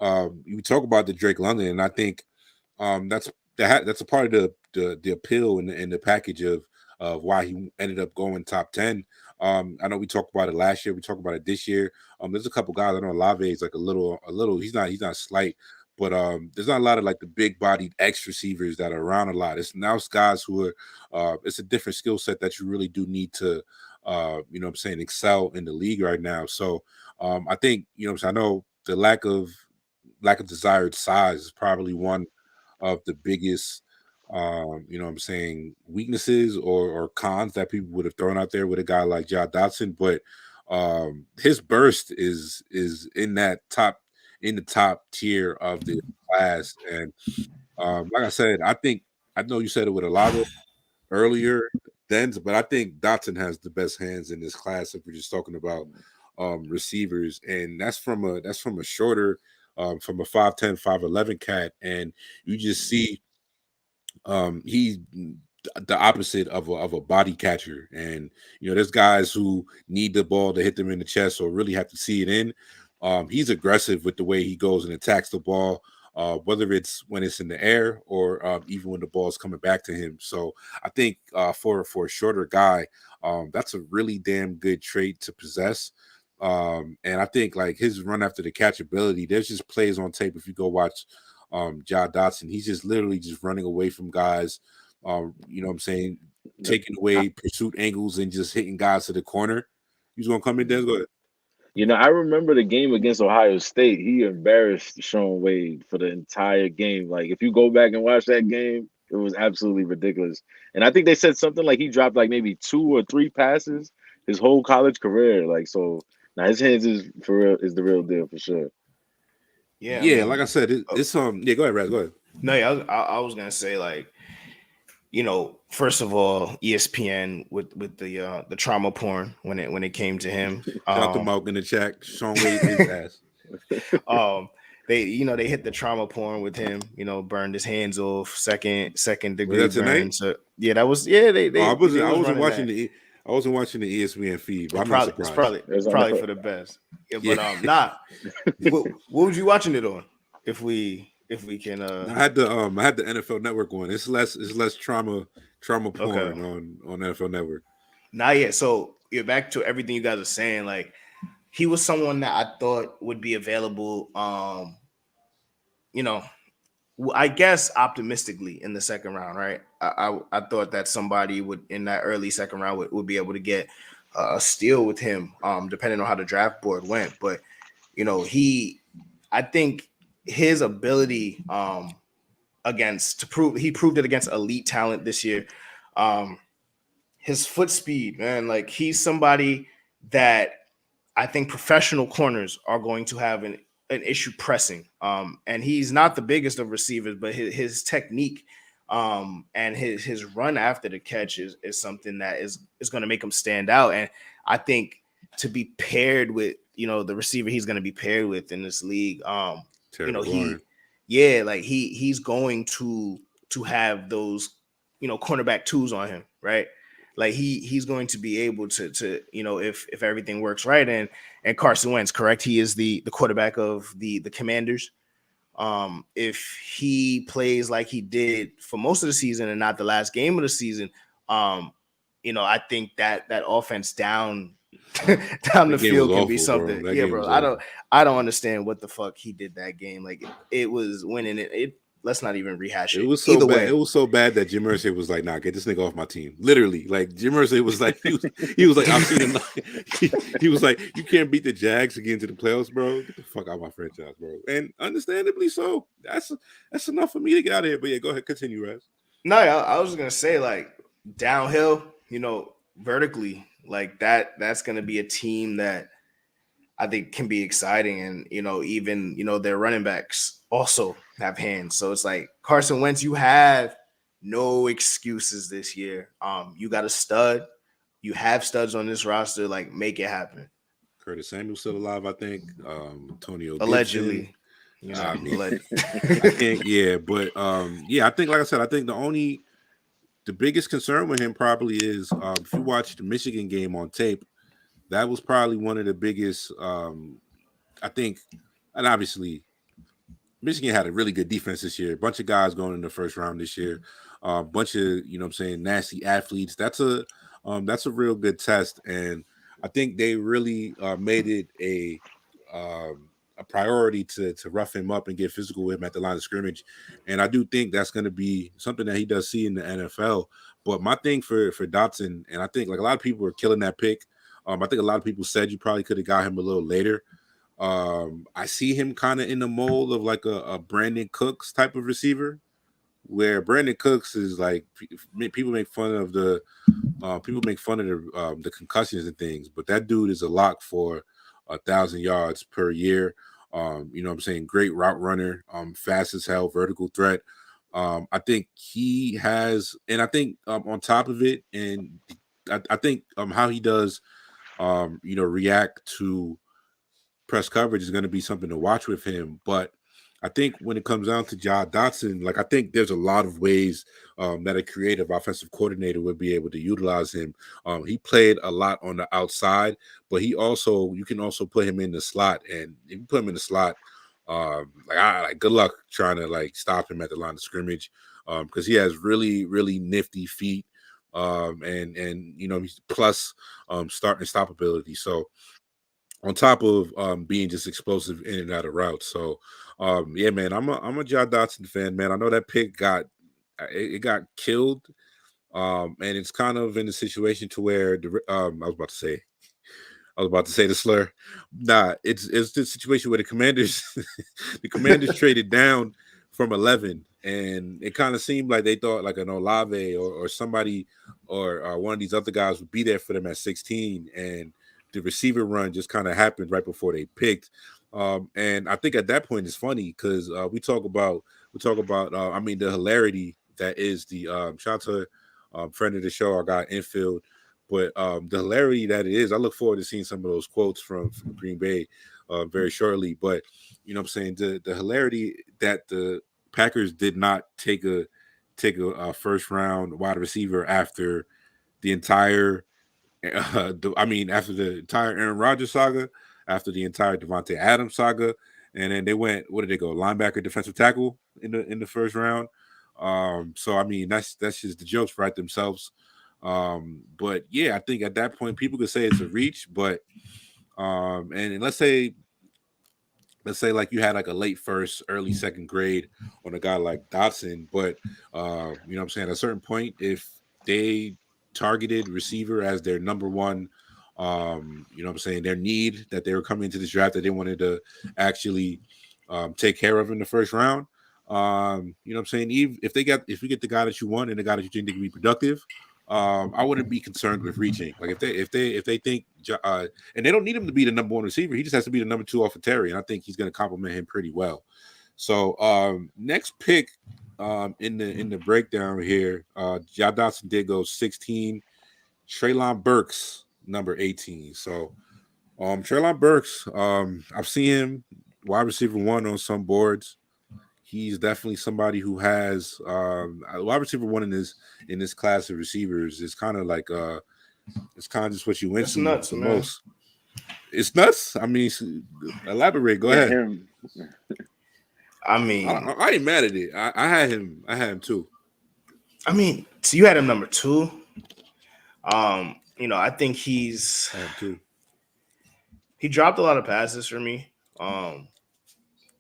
you talk about the Drake London, and I think that's that's a part of the appeal and the package of why he ended up going top 10. I know we talked about it last year. We talked about it this year. There's a couple guys. I know Olave is like a little. He's not slight, but there's not a lot of like the big bodied X receivers that are around a lot. It's guys who are. It's a different skill set that you really do need to. What I'm saying, excel in the league right now. So I think I know the lack of desired size is probably one of the biggest what I'm saying, weaknesses or cons that people would have thrown out there with a guy like Jahan Dotson. But his burst is in the top tier of the class. And like I said, I know you said it with a lot of earlier then, but I think Dotson has the best hands in this class if we're just talking about receivers. And that's from a shorter from a 5'10", 5'11" cat. And you just see he's the opposite of a body catcher. And there's guys who need the ball to hit them in the chest or really have to see it in. He's aggressive with the way he goes and attacks the ball, whether it's when it's in the air or even when the ball's coming back to him. So I think for a shorter guy, that's a really damn good trait to possess. And I think like his run after the catch ability, there's just plays on tape. If you go watch Jahan Dotson, he's just literally just running away from guys, what I'm saying, taking away pursuit angles and just hitting guys to the corner. He's gonna come in there. Go ahead. I remember the game against Ohio State. He embarrassed Sean Wade for the entire game. Like, if you go back and watch that game, it was absolutely ridiculous. And I think they said something like he dropped like maybe 2 or 3 passes his whole college career. Like, so now his hands is for real, is the real deal for sure. Yeah, I Yeah, like I mean, said, it's yeah. Go ahead, Raz. Go ahead. no, yeah, I was gonna say like, first of all, ESPN with the trauma porn when it came to him. Shout out to Malk in the chat. Sean Wade is ass. They hit the trauma porn with him. Burned his hands off, second degree Was that tonight? burn. So yeah, that was They I wasn't. I was wasn't running watching that. I wasn't watching the ESPN feed, but I'm Probably, not surprised. it's probably for the best. Yeah, but Yeah. nah. what was you watching it on? If we can I had the NFL Network on. It's less trauma porn Okay. on NFL Network. Not yet. So you're back to everything you guys are saying. Like, he was someone that I thought would be available. I guess optimistically in the second round, right? I thought that somebody would in that early second round would be able to get a steal with him, depending on how the draft board went. But I think his ability he proved it against elite talent this year. His foot speed, man, like he's somebody that I think professional corners are going to have an issue pressing. And he's not the biggest of receivers, but his technique and his run after the catch is something that is going to make him stand out. And I think to be paired with, the receiver he's going to be paired with in this league, he's going to have those, cornerback twos on him, right? Like he's going to be able to if everything works right, and Carson Wentz, correct? He is the quarterback of the Commanders. If he plays like he did for most of the season and not the last game of the season, I think that offense down the field can be something. Bro. Yeah, bro. I don't understand what the fuck he did that game. Like it was winning it. Let's not even rehash it. It was so bad. Way. It was so bad that Jim Irsay was like, "Nah, get this nigga off my team." Literally, like Jim Irsay was like, he was like, "I've seen him." He was like, "You can't beat the Jags to get into the playoffs, bro. Get the fuck out of my franchise, bro." And understandably so. That's enough for me to get out of here. But yeah, go ahead, continue, Raz. No, I was gonna say like downhill, vertically, like that's gonna be a team that I think can be exciting, and even their running backs also have hands. So it's like Carson Wentz, you have no excuses this year. You got a stud. You have studs on this roster. Like, make it happen. Curtis Samuel still alive, I think. Antonio allegedly. I think, yeah, but I think, like I said, I think the biggest concern with him probably is if you watch the Michigan game on tape, that was probably one of the biggest. I think, and obviously, Michigan had a really good defense this year. A bunch of guys going in the first round this year. A bunch of nasty athletes. That's a real good test, and I think they really made it a priority to rough him up and get physical with him at the line of scrimmage. And I do think that's going to be something that he does see in the NFL. But my thing for Dotson, and I think like a lot of people are killing that pick. I think a lot of people said you probably could have got him a little later. I see him kind of in the mold of like a Brandon Cooks type of receiver, where Brandon Cooks is like people make fun of the concussions and things, but that dude is a lock for 1,000 yards per year. Great route runner, fast as hell, vertical threat. I think he has, and I think on top of it, and I think how he does, react to press coverage is going to be something to watch with him. But I think when it comes down to Jahan Dotson, like I think there's a lot of ways that a creative offensive coordinator would be able to utilize him. He played a lot on the outside, but you can also put him in the slot, and if you put him in the slot, good luck trying to stop him at the line of scrimmage, because he has really, really nifty feet, and he's plus start and stop ability. So on top of being just explosive in and out of routes. So man, I'm a Jahan Dotson fan, man. I know that pick got killed, and it's kind of in a situation to where I was about to say the slur. Nah, it's the situation where the Commanders traded down from 11, and it kind of seemed like they thought like an Olave or somebody or one of these other guys would be there for them at 16, and the receiver run just kind of happened right before they picked. And I think at that point it's funny because we talk about the hilarity that is the shout out to friend of the show, our guy Infield. But the hilarity that it is, I look forward to seeing some of those quotes from Green Bay very shortly. But the hilarity that the Packers did not take a first round wide receiver after the entire after the entire Aaron Rodgers saga, after the entire Devontae Adams saga, and then they went, what did they go? Linebacker, defensive tackle in the first round. So I mean that's just the jokes write themselves. But yeah, I think at that point people could say it's a reach, but and let's say like you had like a late first, early second grade on a guy like Dotson, but at a certain point, if they targeted receiver as their number one You know what I'm saying? Their need that they were coming into this draft that they wanted to actually take care of in the first round. You know what I'm saying? Even if we get the guy that you want and the guy that you think they can be productive, I wouldn't be concerned with reaching. Like if they think and they don't need him to be the number one receiver, he just has to be the number two off of Terry, and I think he's going to complement him pretty well. So next pick in the breakdown here, Ja Dotson did go 16. Treylon Burks number 18. So Treylon Burks, I've seen him wide receiver one on some boards. He's definitely somebody who has wide receiver one in this class of receivers. It's kind of like it's kind of just what you went It's to nuts, the man. most. It's nuts. I mean, elaborate. Go ahead. Him. I mean, I ain't mad at it. I had him. I had him too. I mean, so you had him number 2. You know, I think I had him too. he dropped a lot of passes for me.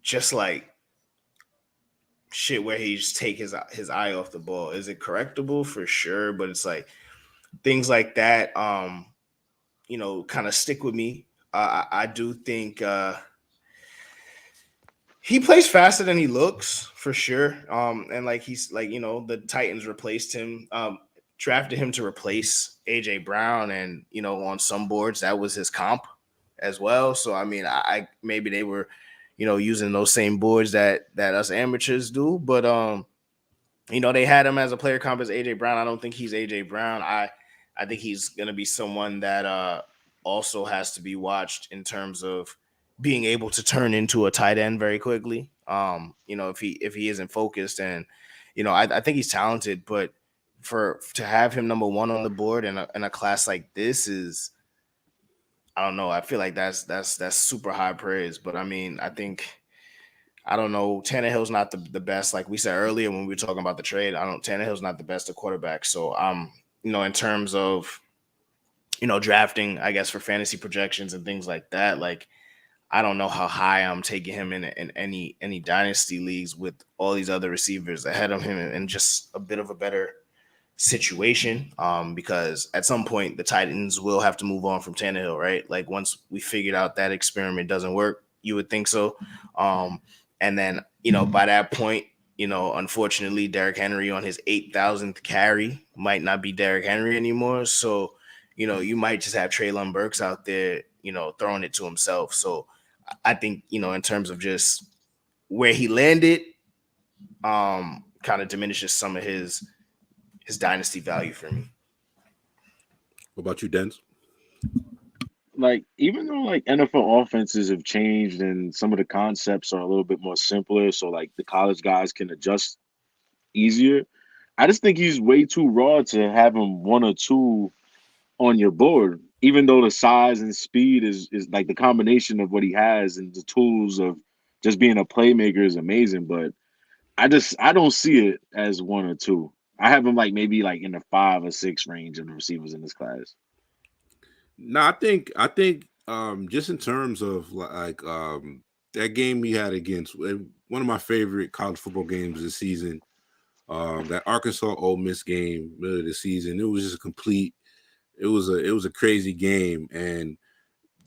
Just like shit where he just take his eye off the ball. Is it correctable? For sure, but it's like things like that you know, kind of stick with me. I do think he plays faster than he looks for sure. And like he's like, you know, the Titans replaced him, drafted him to replace AJ Brown, and you know, on some boards that was his comp as well. So I mean, I maybe they were, you know, using those same boards that us amateurs do, but you know, they had him as a player comp as AJ Brown. I don't think he's AJ Brown. I think he's gonna be someone that also has to be watched in terms of being able to turn into a tight end very quickly. You know, if he isn't focused, and you know, I think he's talented, but to have him number 1 on the board in a class like this is, I don't know. I feel like that's super high praise. But I mean, I don't know. Tannehill's not the best. Like we said earlier when we were talking about the trade, Tannehill's not the best at quarterback. So you know, in terms of, you know, drafting, I guess for fantasy projections and things like that, like I don't know how high I'm taking him in any dynasty leagues with all these other receivers ahead of him and just a bit of a better situation. Because at some point the Titans will have to move on from Tannehill, right? Like once we figured out that experiment doesn't work, you would think so. And then, you know, by that point, you know, unfortunately, Derrick Henry on his 8,000th carry might not be Derrick Henry anymore. So, you know, you might just have Treylon Burks out there, you know, throwing it to himself. So I think, you know, in terms of just where he landed, kind of diminishes some of his dynasty value for me. What about you, Dens? Like, even though like NFL offenses have changed and some of the concepts are a little bit more simpler, so like the college guys can adjust easier. I just think he's way too raw to have him 1 or 2 on your board, even though the size and speed is like the combination of what he has and the tools of just being a playmaker is amazing. But I don't see it as 1 or 2. I have him like maybe like in the 5 or 6 range of the receivers in this class. No, I think just in terms of like that game we had against one of my favorite college football games this season, that Arkansas Ole Miss game middle of the season, it was just a complete it was a crazy game. And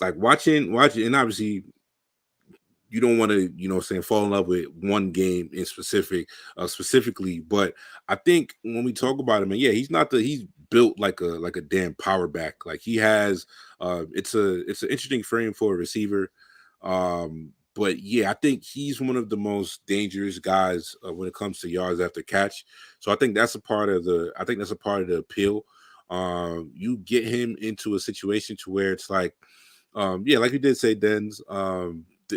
like watching and obviously you don't want to, you know, saying fall in love with one game in specifically, but I think when we talk about him, and yeah, he's built like a damn power back. Like he has it's an interesting frame for a receiver. But yeah, I think he's one of the most dangerous guys when it comes to yards after catch. So I think that's a part of the appeal. You get him into a situation to where it's like, yeah, like you did say, Dens.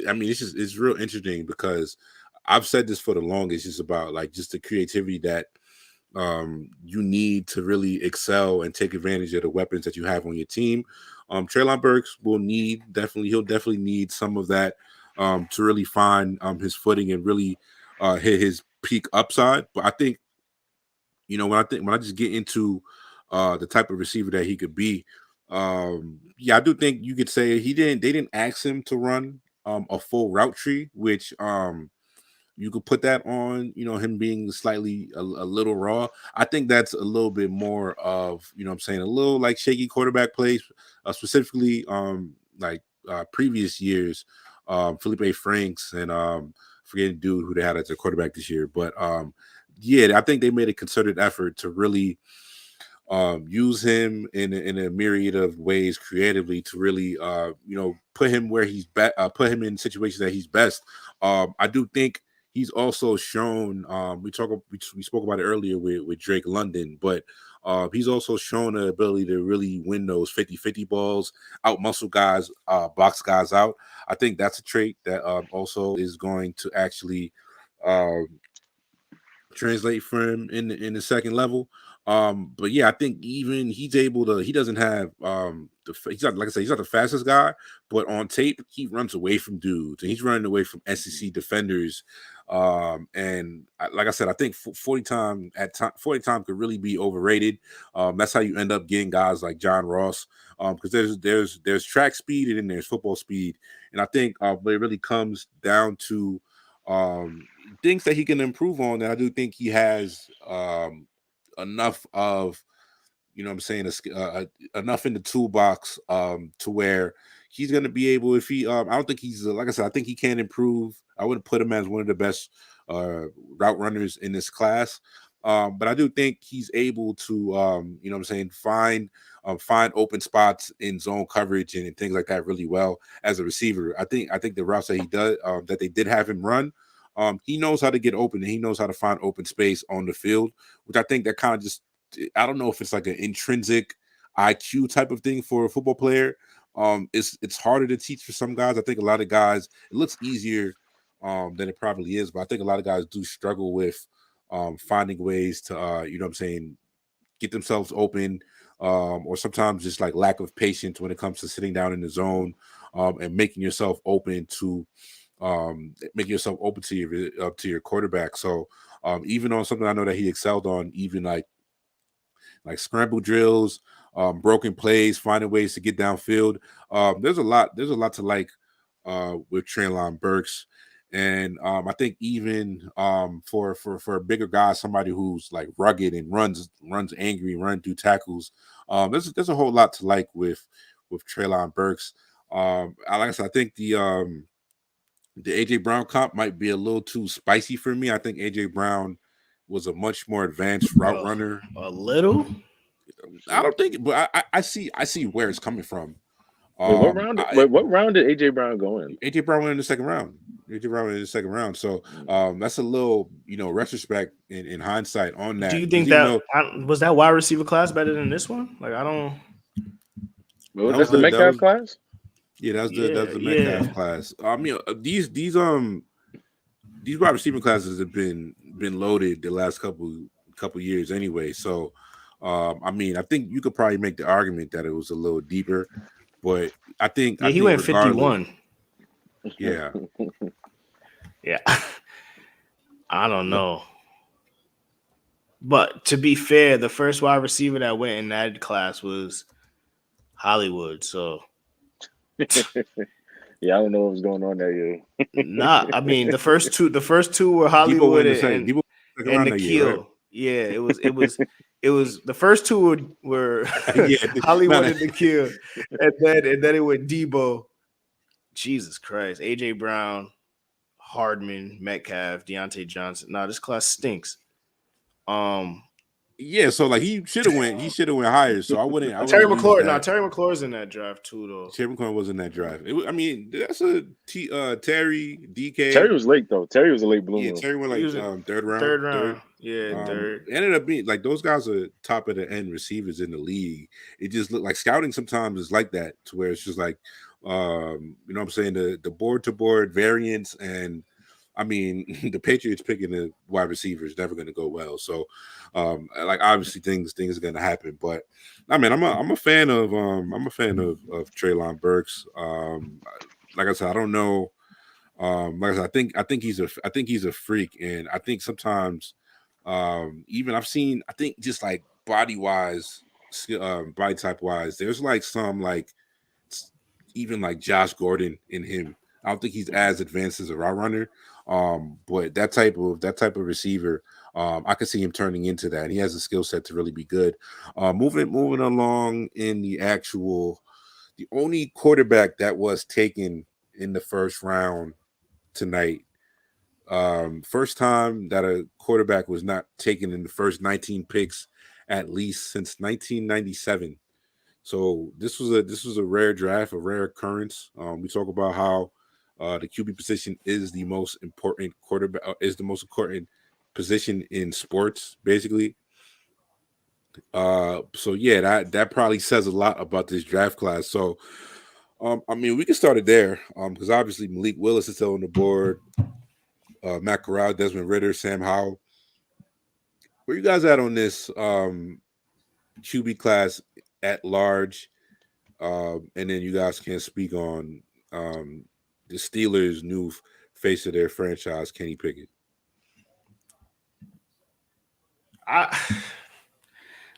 I mean, it's real interesting because I've said this for the longest. It's about like just the creativity that you need to really excel and take advantage of the weapons that you have on your team. Treylon Burks he'll definitely need some of that to really find his footing and really hit his peak upside. But I think, you know, when I just get into the type of receiver that he could be, yeah, I do think you could say they didn't ask him to run a full route tree, which you could put that on, him being slightly a little raw. I think that's a little bit more of, I'm saying, a little like shaky quarterback plays, specifically like previous years, Felipe Franks and forgetting dude who they had as their quarterback this year. But yeah, I think they made a concerted effort to really use him in a myriad of ways creatively to really put him where he's put him in situations that he's best. I do think he's also shown we spoke about it earlier with Drake London, but he's also shown the ability to really win those 50-50 balls, out muscle guys, box guys out. I think that's a trait that also is going to actually translate for him in the second level. But yeah, I think even he's able to. He doesn't have he's not, like I said, he's not the fastest guy, but on tape he runs away from dudes, and he's running away from SEC defenders. And like I said, I think 40 time could really be overrated. That's how you end up getting guys like John Ross, because there's track speed and then there's football speed, and I think but it really comes down to things that he can improve on. And I do think he has enough of, what I'm saying, enough in the toolbox to where he's going to be able, if he I don't think he's like I said, I think he can improve. I wouldn't put him as one of the best route runners in this class, but I do think he's able to what I'm saying, find open spots in zone coverage and things like that really well as a receiver. I think the routes that he does that they did have him run, he knows how to get open, and he knows how to find open space on the field, which I think that kind of just, I don't know if it's like an intrinsic IQ type of thing for a football player. It's harder to teach for some guys. I think a lot of guys, it looks easier than it probably is, but I think a lot of guys do struggle with finding ways to what I'm saying, get themselves open, or sometimes just like lack of patience when it comes to sitting down in the zone and making yourself open to your quarterback. So even on something I know that he excelled on, even like scramble drills, broken plays, finding ways to get downfield. There's a lot to like with Treylon Burks. And I think even for a bigger guy, somebody who's like rugged and runs angry, run through tackles, there's a whole lot to like with Treylon Burks. Like I said, I think the AJ Brown comp might be a little too spicy for me. I think AJ Brown was a much more advanced route runner. A little? I don't think, but I see where it's coming from. What round did AJ Brown go in? AJ Brown went in the second round. So that's a little, retrospect in hindsight on that. Do you think was that wide receiver class better than this one? Like, I don't. Was that the Metcalf class? Yeah, that's the Metcalf class. I mean, these wide receiver classes have been loaded the last couple years anyway. So, I mean, I think you could probably make the argument that it was a little deeper, but I think he went 51. Yeah, yeah. I don't know, but to be fair, the first wide receiver that went in that class was Hollywood. So. Yeah, I don't know what's going on there. Yeah. Nah, I mean the first two were Hollywood and Nikhil. Right? Yeah, it was the first two were Hollywood and Nikhil, and then it went Debo. Jesus Christ, AJ Brown, Hardman, Metcalf, Deontay Johnson. Nah, this class stinks. Yeah, so like he should have went higher. So I wouldn't. Terry McLaurin. No, Terry McLaurin's in that draft too, though. Terry McLaurin was in that draft. I mean, that's a Terry DK. Terry was late though. Terry was a late bloomer. Yeah, Terry went like third round. Third. Yeah, third. Ended up being like those guys are top of the end receivers in the league. It just looked like scouting sometimes is like that, to where it's just like, you know what I'm saying, the board to board variance. And I mean, the Patriots picking the wide receiver is never going to go well. So, like obviously things are going to happen. But I mean, I'm a fan of Treylon Burks. Like I said, I don't know. Like I said, I think he's a freak, and I think sometimes even I've seen, I think just like body type wise, there's like some like even like Josh Gordon in him. I don't think he's as advanced as a route runner. But that type of receiver, I could see him turning into that. And he has a skill set to really be good. Moving along in the only quarterback that was taken in the first round tonight. First time that a quarterback was not taken in the first 19 picks, at least since 1997. So this was a rare draft, a rare occurrence. We talk about how the QB position is the most important position in sports, basically. So yeah, that probably says a lot about this draft class. So, I mean, we can start it there, because obviously Malik Willis is still on the board. Matt Corral, Desmond Ridder, Sam Howell. Where you guys at on this QB class at large? And then you guys can speak on the Steelers' new face of their franchise, Kenny Pickett.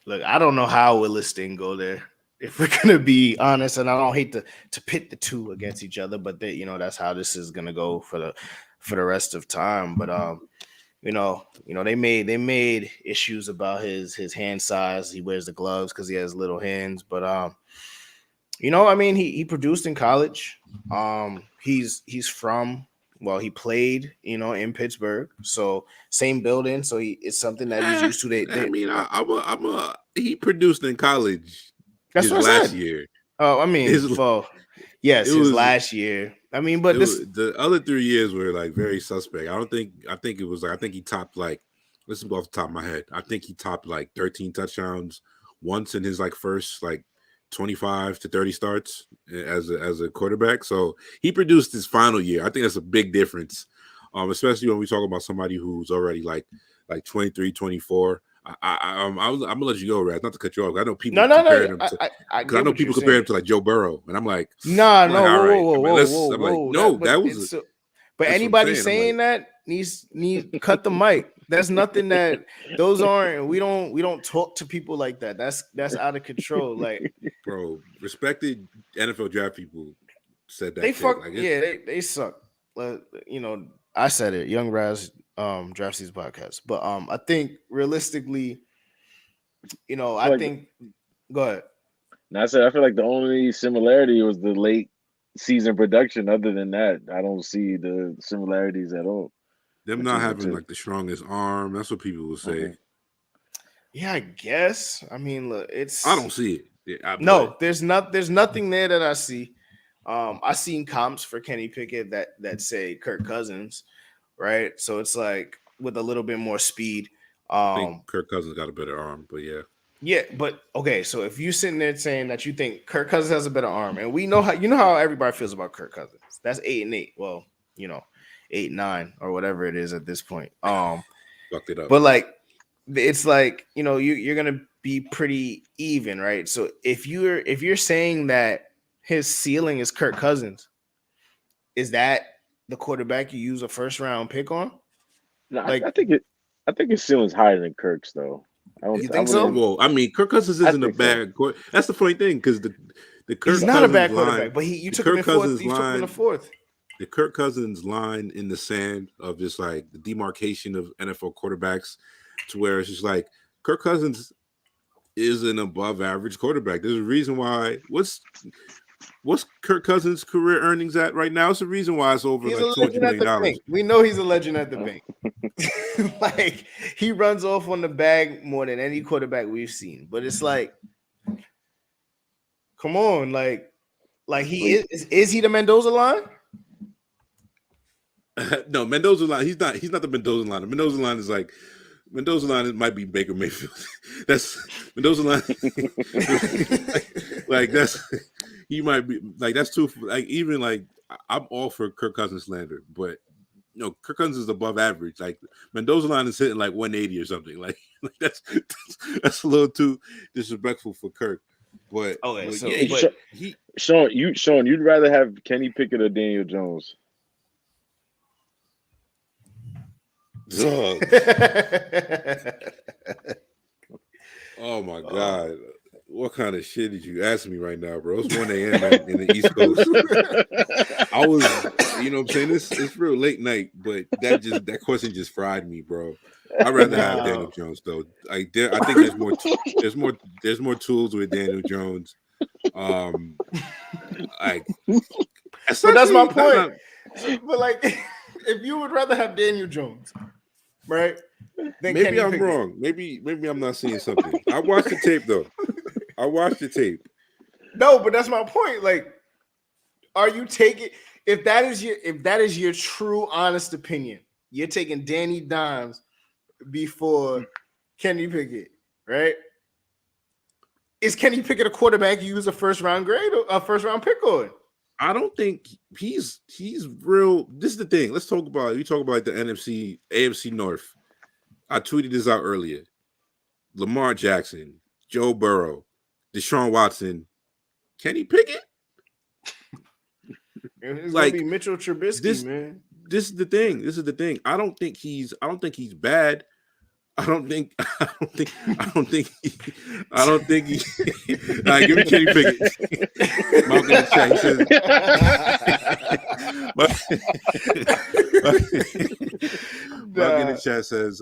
Look, I don't know how Willis didn't go there. If we're gonna be honest, and I don't hate to pit the two against each other, but that's how this is gonna go for the rest of time. But they made issues about his hand size. He wears the gloves because he has little hands. But I mean, he produced in college. He played, in Pittsburgh, so same building. So it's something that he's used to. He produced in college. That's what I said. Year. Oh, I mean, his last year. I mean, but the other 3 years were like very suspect. I think he topped, like, this is off the top of my head, I think he topped like 13 touchdowns once in his first 25 to 30 starts as a quarterback. So he produced his final year. I think that's a big difference, especially when we talk about somebody who's already like 23, 24. I'm gonna let you go, Raz. Not to cut you off. I know people compare him to. I know people compare him to like Joe Burrow, and I'm like, But anybody saying that needs cut the mic. That's nothing that those aren't. We don't talk to people like that. That's out of control. Like, bro, respected NFL draft people said that they they suck. I said it. Young Raz Draft Season podcast, but I think realistically, go ahead. I said I feel like the only similarity was the late season production. Other than that, I don't see the similarities at all. Them not having like the strongest arm. That's what people will say. Mm-hmm. Yeah, I guess. I mean, look, I don't see it. There's nothing there that I see. I seen comps for Kenny Pickett that say Kirk Cousins, right? So it's like with a little bit more speed. I think Kirk Cousins got a better arm, but yeah. Yeah, but okay. So if you're sitting there saying that you think Kirk Cousins has a better arm, and we know how everybody feels about Kirk Cousins. That's 8-8. Well, 8-9 or whatever it is at this point. Fucked it up. But it's you're gonna be pretty even, right? So if you're saying that his ceiling is Kirk Cousins, is that the quarterback you use a first round pick on? No, I think his ceiling's higher than Kirk's though. You think so? Well, I mean, Kirk Cousins isn't a bad quarterback. That's the funny thing, because the Kirk he's not a bad quarterback, but you took him in fourth. You took him in the fourth. The Kirk Cousins line in the sand of just like the demarcation of NFL quarterbacks, to where it's just like Kirk Cousins is an above average quarterback. There's a reason why. What's Kirk Cousins' career earnings at right now? It's the reason why it's over $200 million. We know he's a legend at the bank. Like, he runs off on the bag more than any quarterback we've seen. But it's like, come on, like he is he the Mendoza line? No, Mendoza line. He's not the Mendoza line. The Mendoza line is like Mendoza line. It might be Baker Mayfield. That's Mendoza line. like that's. He might be like that's too like even like I'm all for Kirk Cousins slander, but Kirk Cousins is above average. Like Mendoza line is hitting like 180 or something. Like that's a little too disrespectful for Kirk. But Sean, you'd rather have Kenny Pickett or Daniel Jones? Oh my God. What kind of shit did you ask me right now, bro? It's 1 a.m. in the East Coast. I was, you know what I'm saying? It's real late night, but that question just fried me, bro. I'd rather have Daniel Jones though. I think there's more tools with Daniel Jones. Like, but that's my point. But like, if you would rather have Daniel Jones, right? Maybe I'm wrong. Maybe I'm not seeing something. I watched the tape though. I watched the tape. No, but that's my point. Like, are you taking if that is your true honest opinion, you're taking Danny Dimes before Kenny Pickett, right? Is Kenny Pickett a quarterback you use a first round grade or a first round pick on? I don't think he's real. This is the thing. Let's talk about you talk about the AFC North. I tweeted this out earlier. Lamar Jackson, Joe Burrow, Deshaun Watson, Kenny Pickett. It's like gonna be Mitchell Trubisky, man. This is the thing. I don't think he's bad. I don't think he all right, give me Kenny Pickett. Mark in the chat. Mark in the chat says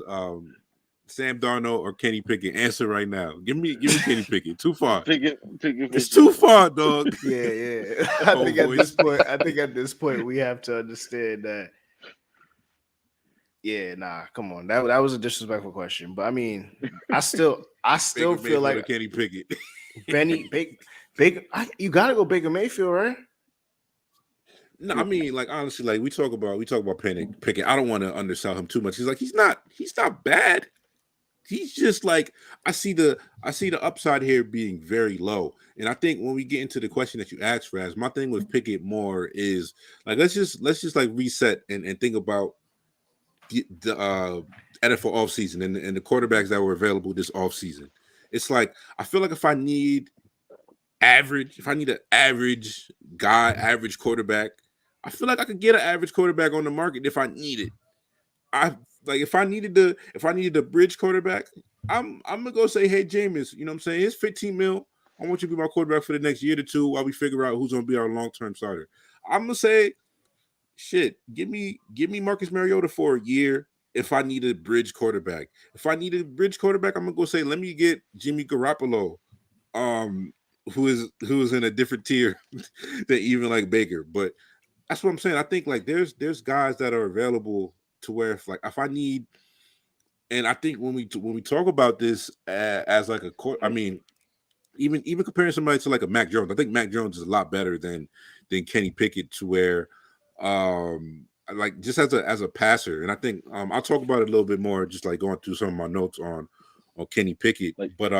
Sam Darnold or Kenny Pickett. Answer right now. Give me Kenny Pickett. Too far. It's too far, dog. Yeah. I think at this point we have to understand that. Yeah, nah, come on. That was a disrespectful question. But I mean, I still feel like Kenny Pickett. Baker, you gotta go Baker Mayfield, right? No, I mean, like honestly, like we talk about Pickett. I don't want to undersell him too much. He's not bad. He's just like I see the upside here being very low. And I think when we get into the question that you asked, Raz, my thing with Pickett more is like let's just like reset and think about the NFL offseason and the quarterbacks that were available this offseason. It's like I feel like if I need an average guy, average quarterback, I feel like I could get an average quarterback on the market if I need it. If I needed a bridge quarterback, I'm gonna go say, hey Jameis, you know what I'm saying? It's 15 mil. I want you to be my quarterback for the next year to two while we figure out who's gonna be our long-term starter. I'm gonna say, shit, give me Marcus Mariota for a year if I need a bridge quarterback. If I need a bridge quarterback, I'm gonna go say, let me get Jimmy Garoppolo, who is in a different tier than even like Baker. But that's what I'm saying. I think like there's guys that are available to where if I need, and I think when we talk about this as like a court, I mean, even comparing somebody to like a Mac Jones, I think Mac Jones is a lot better than Kenny Pickett to where, like just as a passer, and I think I'll talk about it a little bit more, just like going through some of my notes on Kenny Pickett, but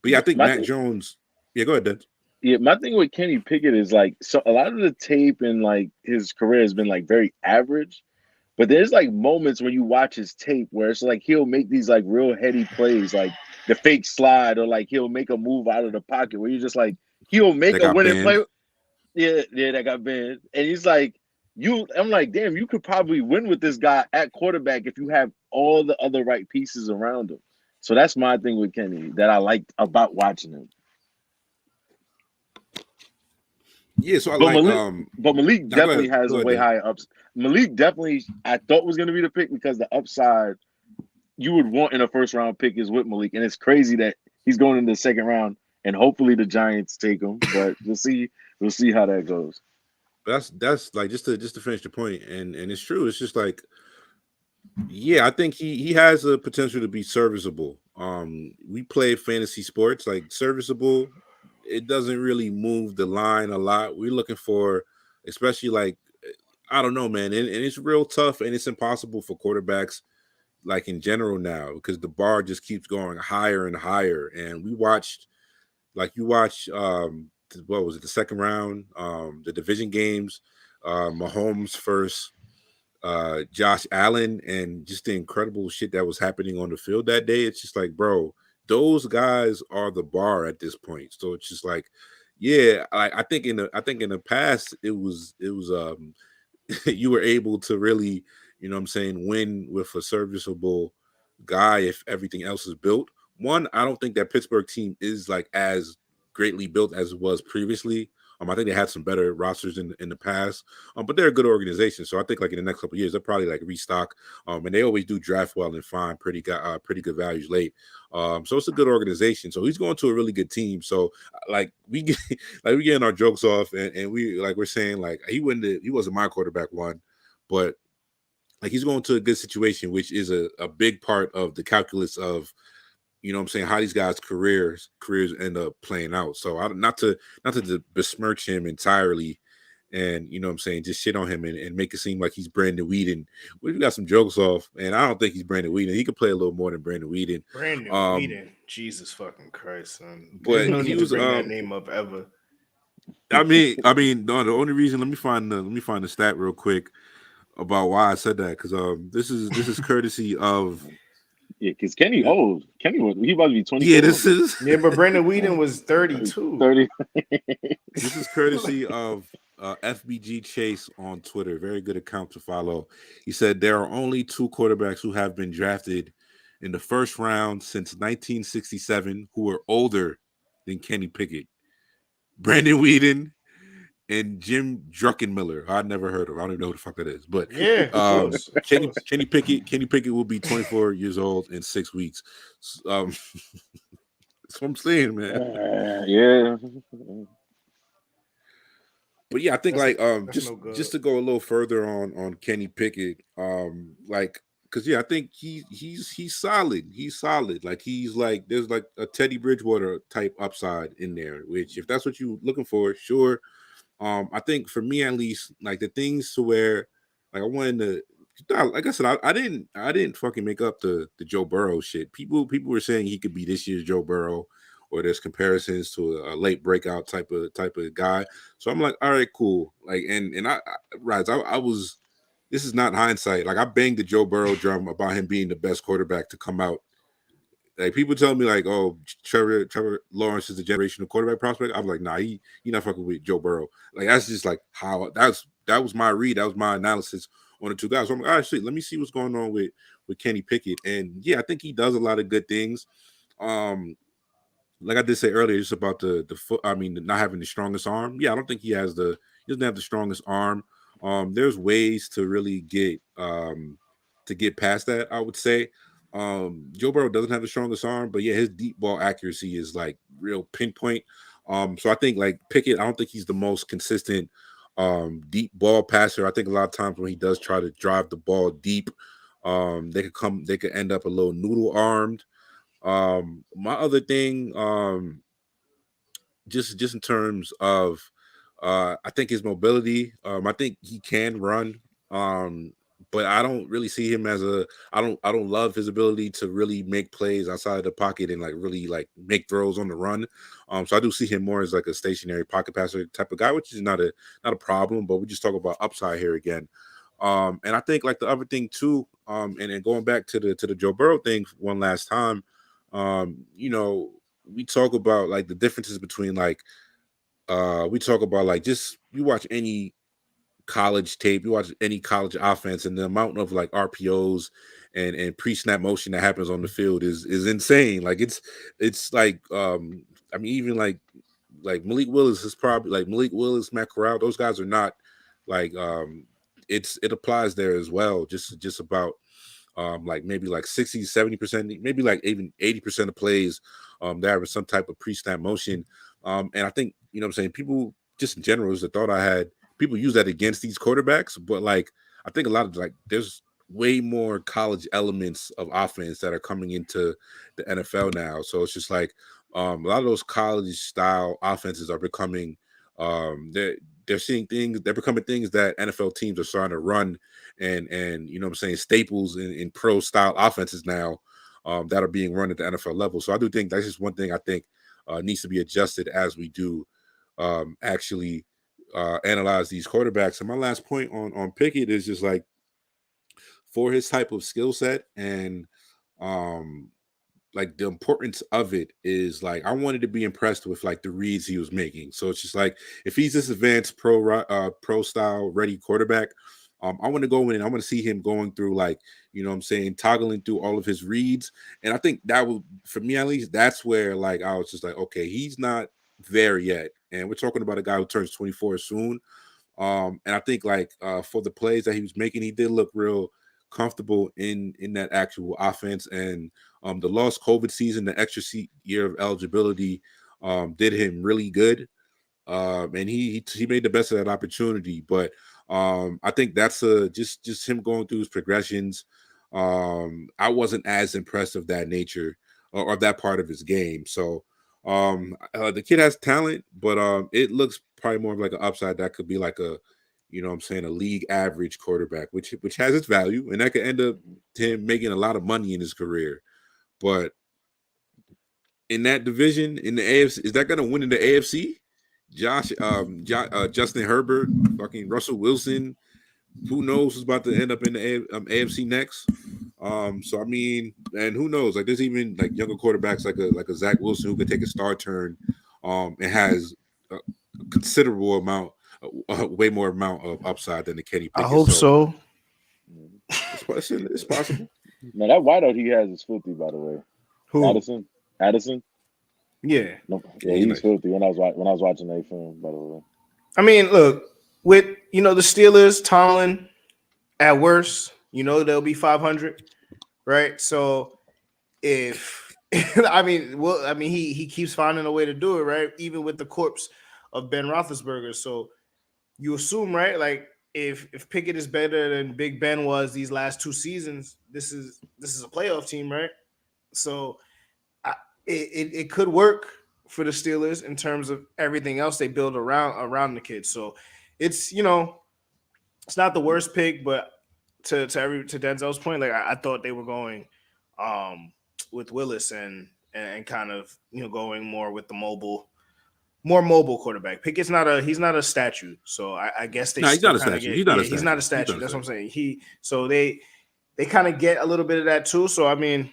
yeah, I think Mac Jones. Yeah, go ahead, Dan. Yeah, my thing with Kenny Pickett is like, so a lot of the tape in like his career has been like very average, but there's like moments when you watch his tape where it's like he'll make these like real heady plays, like the fake slide, or like he'll make a move out of the pocket where you're just like he'll make a winning play. Yeah, that got banned, and he's like, I'm like, damn, you could probably win with this guy at quarterback if you have all the other right pieces around him. So that's my thing with Kenny that I liked about watching him. Yeah, so but Malik definitely has a way higher ups. Malik definitely I thought was going to be the pick because the upside you would want in a first round pick is with Malik, and it's crazy that he's going in the second round, and hopefully the Giants take him. But we'll see how that goes. That's like just to finish the point, and it's true. It's just like, yeah, I think he has a potential to be serviceable. We play fantasy sports, like serviceable. It doesn't really move the line a lot. We're looking for, especially like, I don't know, man, and it's real tough and it's impossible for quarterbacks, like in general now, because the bar just keeps going higher and higher. And we watched, like you watch, what was it, the second round, the division games, Mahomes first, Josh Allen, and just the incredible shit that was happening on the field that day. It's just like, bro, those guys are the bar at this point. So it's just like, yeah, I think in the past it was you were able to really, you know what I'm saying, win with a serviceable guy if everything else is built. one, I don't think that Pittsburgh team is like as greatly built as it was previously. I think they had some better rosters in the past, but they're a good organization. So I think like in the next couple of years, they'll probably like restock. And they always do draft well and find pretty good values late. So it's a good organization. So he's going to a really good team. So like we get getting our jokes off, and we're saying like he wasn't my quarterback one, but like he's going to a good situation, which is a big part of the calculus of, you know what I'm saying, how these guys' careers end up playing out. So not to besmirch him entirely, and you know what I'm saying, just shit on him and make it seem like he's Brandon Weeden. We got some jokes off, and I don't think he's Brandon Weeden. He could play a little more than Brandon Weeden. Jesus fucking Christ, son. But no he need was to bring that name up ever. I mean, no, the only reason, let me find the stat real quick about why I said that, because this is courtesy of. Yeah, because Kenny old. Kenny he about to be 20. Yeah, this is. Yeah, but Brandon Weeden was 32. 30. This is courtesy of FBG Chase on Twitter. Very good account to follow. He said there are only 2 quarterbacks who have been drafted in the first round since 1967 who are older than Kenny Pickett: Brandon Weeden and Jim Druckenmiller. I'd never heard of. I don't even know who the fuck that is. But yeah, Kenny Pickett will be 24 years old in 6 weeks. That's what I'm saying, man. Yeah. But yeah, I think just to go a little further on Kenny Pickett, because I think he's solid. He's solid. Like he's like, there's like a Teddy Bridgewater type upside in there, which if that's what you're looking for, sure. I think for me at least, like the things to where, like I wanted to, like I said, I didn't fucking make up the Joe Burrow shit. People were saying he could be this year's Joe Burrow, or there's comparisons to a late breakout type of guy. So I'm like, all right, cool. Like, and I was, this is not hindsight. Like I banged the Joe Burrow drum about him being the best quarterback to come out. Like people tell me like, oh, Trevor Lawrence is a generational quarterback prospect. I'm like, nah, he not fucking with Joe Burrow. Like that's just like how that was my read. That was my analysis on the 2 guys. So I'm like, all right, shit, let me see what's going on with Kenny Pickett. And yeah, I think he does a lot of good things. Like I did say earlier, just about the foot. I mean, not having the strongest arm. Yeah, I don't think he doesn't have the strongest arm. There's ways to really get past that, I would say. Joe Burrow doesn't have the strongest arm, but yeah, his deep ball accuracy is like real pinpoint. So I think like Pickett, I don't think he's the most consistent deep ball passer. I think a lot of times when he does try to drive the ball deep, they could end up a little noodle armed. My other thing, just in terms of I think his mobility, I think he can run. But I don't really see him as I don't love his ability to really make plays outside of the pocket and like really like make throws on the run. So I do see him more as like a stationary pocket passer type of guy, which is not a problem, but we just talk about upside here again. And I think like the other thing too, and then going back to the Joe Burrow thing one last time, you know, we talk about like the differences between like we talk about like just you watch any college tape, you watch any college offense, and the amount of like RPOs and pre-snap motion that happens on the field is insane. Like it's like I mean, even like Malik Willis is probably like Malik Willis, Matt Corral, those guys are not like it applies there as well. Just about like maybe like 60-70%, maybe like even 80% of plays that have some type of pre-snap motion. And I think, you know what I'm saying, people just in general is the thought I had, people use that against these quarterbacks, but like I think a lot of like there's way more college elements of offense that are coming into the NFL now. So it's just like a lot of those college style offenses are becoming they're seeing things, they're becoming things that NFL teams are starting to run and you know what I'm saying, staples in pro style offenses now that are being run at the NFL level. So I do think that's just one thing I think needs to be adjusted as we do actually analyze these quarterbacks. And my last point on Pickett is just like for his type of skill set and like the importance of it is like I wanted to be impressed with like the reads he was making. So it's just like if he's this advanced pro style ready quarterback, I want to go in and I want to see him going through, like, you know what I'm saying, toggling through all of his reads. And I think that will, for me at least, that's where like I was just like, okay, he's not there yet. And we're talking about a guy who turns 24 soon. And I think like for the plays that he was making, he did look real comfortable in that actual offense. And the lost COVID season, the extra year of eligibility, did him really good. And he made the best of that opportunity. But I think that's just him going through his progressions. I wasn't as impressed of that nature or that part of his game. So the kid has talent, but it looks probably more of like an upside that could be like a, you know what I'm saying, a league average quarterback, which has its value, and that could end up him making a lot of money in his career. But in that division, in the AFC, is that going to win in the AFC? Justin Herbert, fucking Russell Wilson. Who knows who's about to end up in the AFC next? So I mean, and who knows? Like, there's even like younger quarterbacks like a Zach Wilson who could take a star turn, and has a considerable amount, way more amount of upside than the Kenny Pickett. I hope so. It's possible. Man, that wideout he has is filthy, by the way. Who? Addison. Yeah. No, yeah, he's filthy. When I was watching that film, by the way. I mean, look, with the Steelers, Tomlin, at worst, they'll be 500, right? So if he keeps finding a way to do it, right? Even with the corpse of Ben Roethlisberger. So you assume, right? Like if Pickett is better than Big Ben was these last 2 seasons, this is a playoff team, right? So it could work for the Steelers in terms of everything else they build around the kids. So it's it's not the worst pick, but to Denzel's point, like I thought they were going with Willis and kind of going more with the more mobile quarterback. Pickett's not a statue, so I guess they. No, he's not a statue. He's not a statue. That's what I'm saying. They kind of get a little bit of that too. So I mean,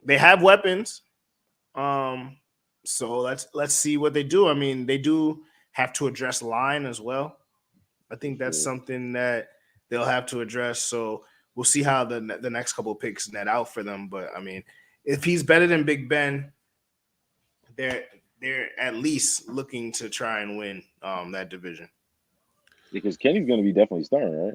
they have weapons. So let's see what they do. I mean, they do have to address line as well. I think that's something that they'll have to address. So we'll see how the next couple of picks net out for them. But I mean, if he's better than Big Ben, they're at least looking to try and win that division. Because Kenny's going to be definitely starting, right?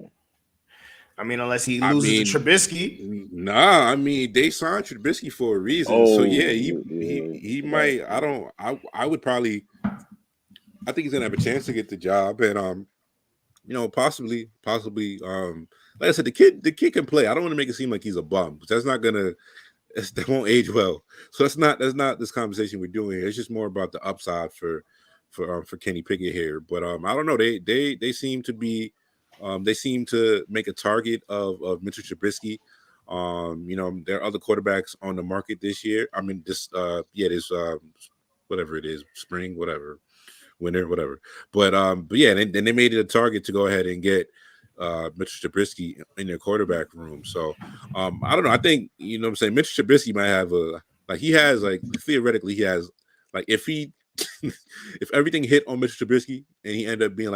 I mean, unless he loses to Trubisky. Nah, I mean, they signed Trubisky for a reason. So yeah, he might. I would probably. I think he's gonna have a chance to get the job, and possibly. Like I said, the kid can play. I don't want to make it seem like he's a bum, because that's not gonna. That won't age well. So that's not this conversation we're doing here. It's just more about the upside for Kenny Pickett here. But I don't know. They seem to be. They seem to make a target of Mitchell Trubisky. There are other quarterbacks on the market this year. I mean, this whatever it is, spring, whatever, winter, whatever. But yeah, and they made it a target to go ahead and get Mitchell Trubisky in their quarterback room. So I don't know. I think what I'm saying, Mitchell Trubisky might have theoretically he has if everything hit on Mitchell Trubisky and he ended up being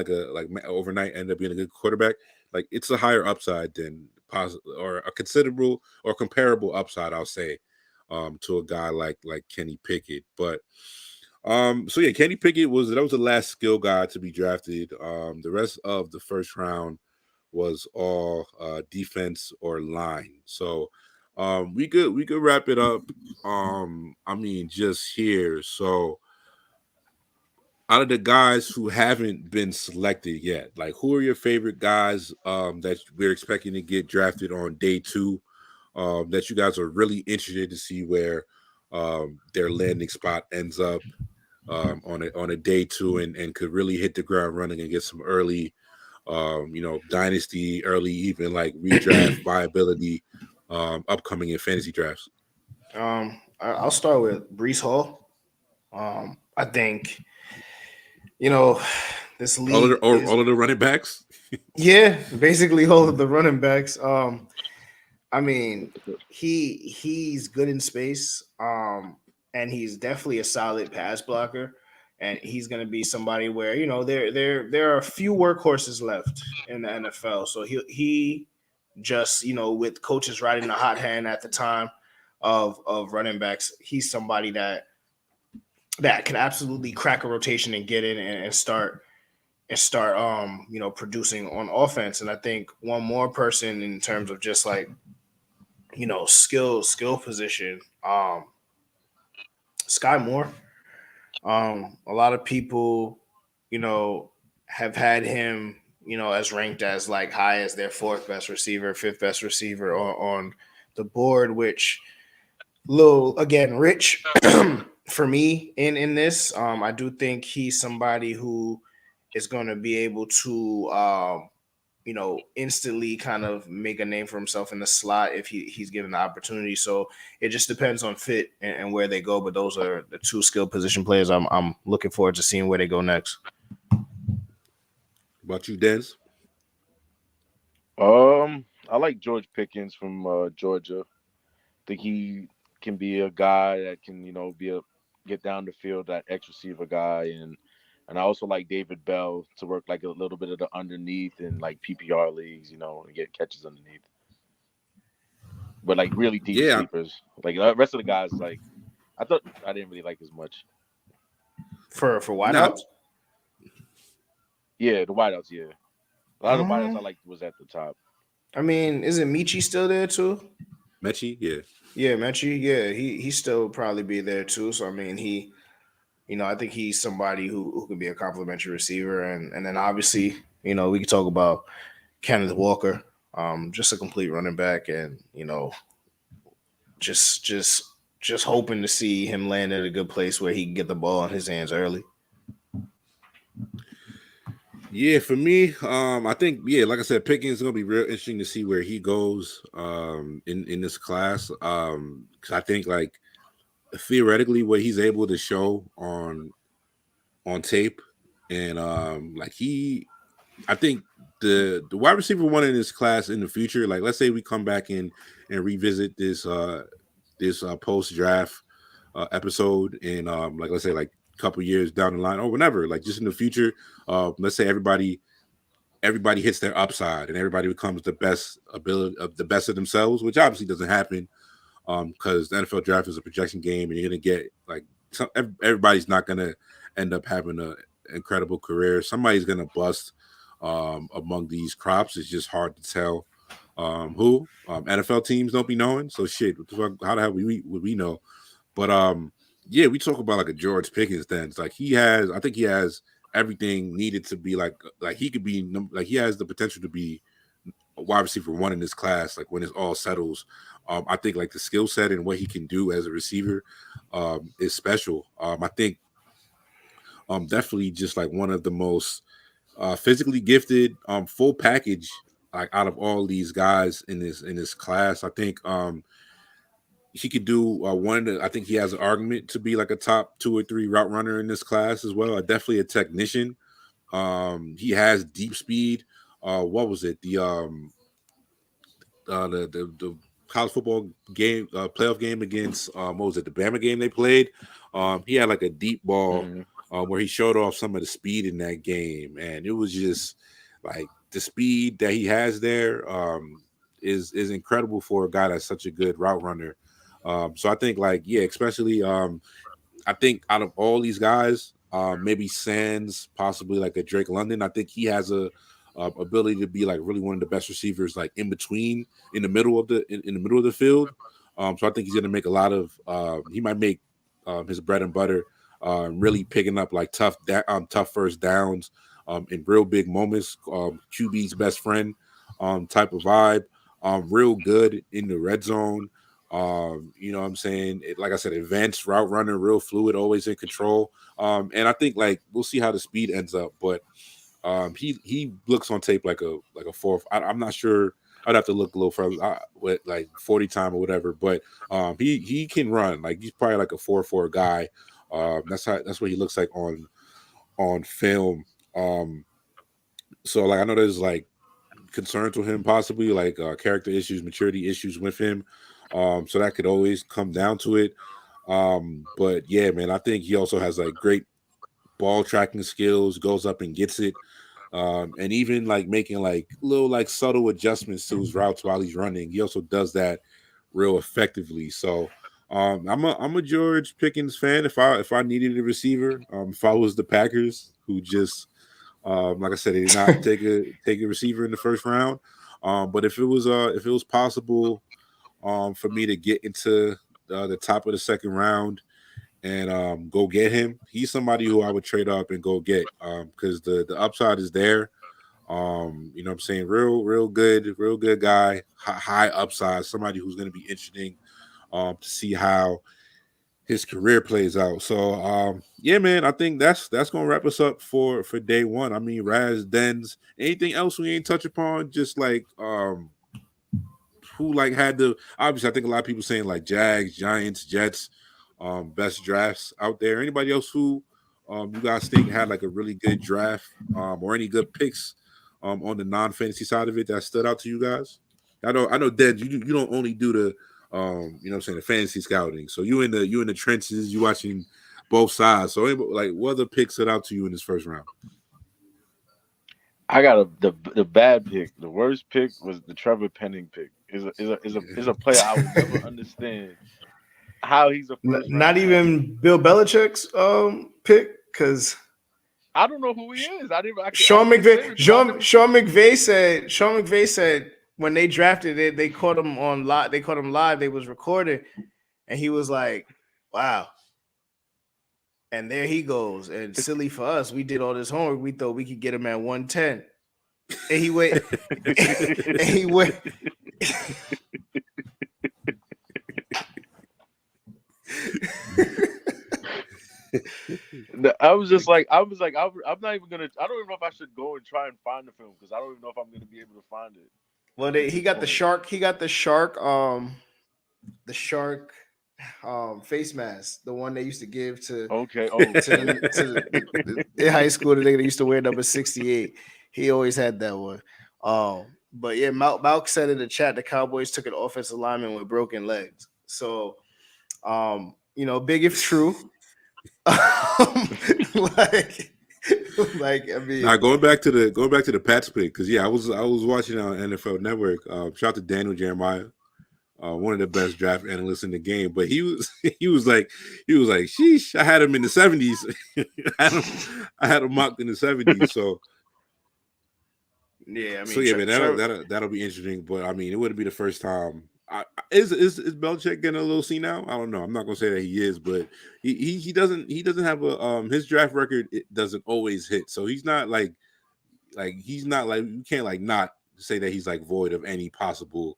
overnight ended up being a good quarterback, like it's a higher upside than or a considerable or comparable upside, I'll say, to a guy like Kenny Pickett. But so yeah, Kenny Pickett was the last skill guy to be drafted. The rest of the first round was all defense or line. So we could wrap it up. I mean, just here. So out of the guys who haven't been selected yet, like who are your favorite guys that we're expecting to get drafted on day 2, that you guys are really interested to see where their landing spot ends up on a day 2 and could really hit the ground running and get some early dynasty, early even like redraft viability upcoming in fantasy drafts? I'll start with Breece Hall. I think this league all of the running backs. Yeah, basically all of the running backs. I mean, he's good in space, and he's definitely a solid pass blocker. and he's going to be somebody where there are a few workhorses left in the NFL. So he just with coaches riding the hot hand at the time of running backs, he's somebody that can absolutely crack a rotation and get in and start producing on offense. And I think one more person in terms of just like skill position, Sky Moore. A lot of people, have had him, as ranked as like high as their fourth best receiver, fifth best receiver on the board, which little again rich for me in this. I do think he's somebody who is going to be able to instantly kind of make a name for himself in the slot if he's given the opportunity. So it just depends on fit and where they go. But those are the two skill position players I'm looking forward to seeing where they go next. About you, Dez? I like George Pickens from Georgia. I think he can be a guy that can, get down the field, that X receiver guy, and I also like David Bell to work like a little bit of the underneath in like PPR leagues, and get catches underneath. But like really deep sleepers, like the rest of the guys, like I thought I didn't really like as much. For wideouts? Yeah, the wideouts. Yeah, a lot of the wideouts I liked was at the top. I mean, isn't Michi still there too? Mechie, yeah. Yeah, Mechie, yeah. He still probably be there too. So I mean, I think he's somebody who can be a complimentary receiver, and then obviously, we can talk about Kenneth Walker, just a complete running back, and just hoping to see him land at a good place where he can get the ball in his hands early. Yeah, for me, I think like I said, Pickens is gonna be real interesting to see where he goes in this class. Because I think like theoretically what he's able to show on tape, and I think the wide receiver one in this class in the future, like let's say we come back in and revisit this post draft episode in like let's say like a couple years down the line or whenever, like just in the future, let's say everybody hits their upside and everybody becomes the best of themselves, which obviously doesn't happen because the NFL draft is a projection game, and you're gonna get like everybody's not gonna end up having an incredible career. Somebody's gonna bust among these crops. It's just hard to tell who. NFL teams don't be knowing, so shit. How the hell would we know? But we talk about like a George Pickens. Then it's like I think he has everything needed to be like he could be like he has the potential to be a wide receiver one in this class. Like when it all settles, I think like the skill set and what he can do as a receiver is special. I think definitely just like one of the most physically gifted, full package like out of all these guys in this class. I think he could do I think he has an argument to be like a top 2 or 3 route runner in this class as well. Definitely a technician. He has deep speed. What was it? The college football game, playoff game against what was it? The Bama game they played. He had like a deep ball where he showed off some of the speed in that game, and it was just like the speed that he has there is incredible for a guy that's such a good route runner. So I think especially I think out of all these guys, maybe Sands, possibly like a Drake London, I think he has a ability to be like really one of the best receivers, like in the middle of the field. So I think he's going to make a lot of he might make his bread and butter really picking up like tough first downs in real big moments. QB's best friend type of vibe. Real good in the red zone. You know what I'm saying? Like I said, advanced route runner, real fluid, always in control. And I think like we'll see how the speed ends up, but he looks on tape like a fourth. I'm not sure. I'd have to look a little further with like 40 time or whatever, but he can run. Like he's probably like a 4.4 guy. That's what he looks like on film. So like I know there's like concerns with him, possibly like character issues, maturity issues with him. So that could always come down to it. But yeah, man, I think he also has like great ball tracking skills, goes up and gets it. And even like making like little like subtle adjustments to his routes while he's running. He also does that real effectively. So I'm a George Pickens fan. If I needed a receiver, if I was the Packers who just like I said, they did not take a receiver in the first round. But if it was possible for me to get into the top of the second round and go get him, he's somebody who I would trade up and go get because the upside is there. You know what I'm saying? Real good guy, high upside, somebody who's going to be interesting to see how his career plays out. So yeah, man, I think that's gonna wrap us up for day one. I mean, Raz, Dens, anything else we ain't touch upon? Just like who like had the obviously I think a lot of people saying like Jags, Giants, Jets, best drafts out there. Anybody else who you guys think had like a really good draft or any good picks on the non-fantasy side of it that stood out to you guys? I know Dens, you don't only do the you know what I'm saying, the fantasy scouting. So you in the trenches, you watching both sides. So like what other picks stood out to you in this first round? I got the bad pick. The worst pick was the Trevor Penning pick. Is a player I would never understand how he's a first not round even Bill Belichick's pick because I don't know who he is. Sean McVay said when they drafted it, they caught him on live. They caught him live. They was recording, and he was like, "Wow." And there he goes. And silly for us, we did all this homework. We thought we could get him at 110. And he went. And he went. I'm not even gonna. I don't even know if I should go and try and find the film because I don't even know if I'm gonna be able to find it. Well, he got the shark. He got the shark. Face mask, the one they used to give to in high school. The nigga that used to wear number 68. He always had that one. But yeah, Malk said in the chat the Cowboys took an offensive lineman with broken legs. So, you know, big if true. Like I mean, now going back to the Pats pick because yeah, I was watching on NFL Network. Shout out to Daniel Jeremiah, one of the best draft analysts in the game. But he was like, sheesh, I had him in the 70s. I had him mocked in the 70s. So yeah, I mean, so yeah, man, that'll be interesting. But I mean, it wouldn't be the first time. Is Belichick getting a little senile? I don't know. I'm not gonna say that he is, but he doesn't have a his draft record. It doesn't always hit, so he's not like you can't like not say that he's like void of any possible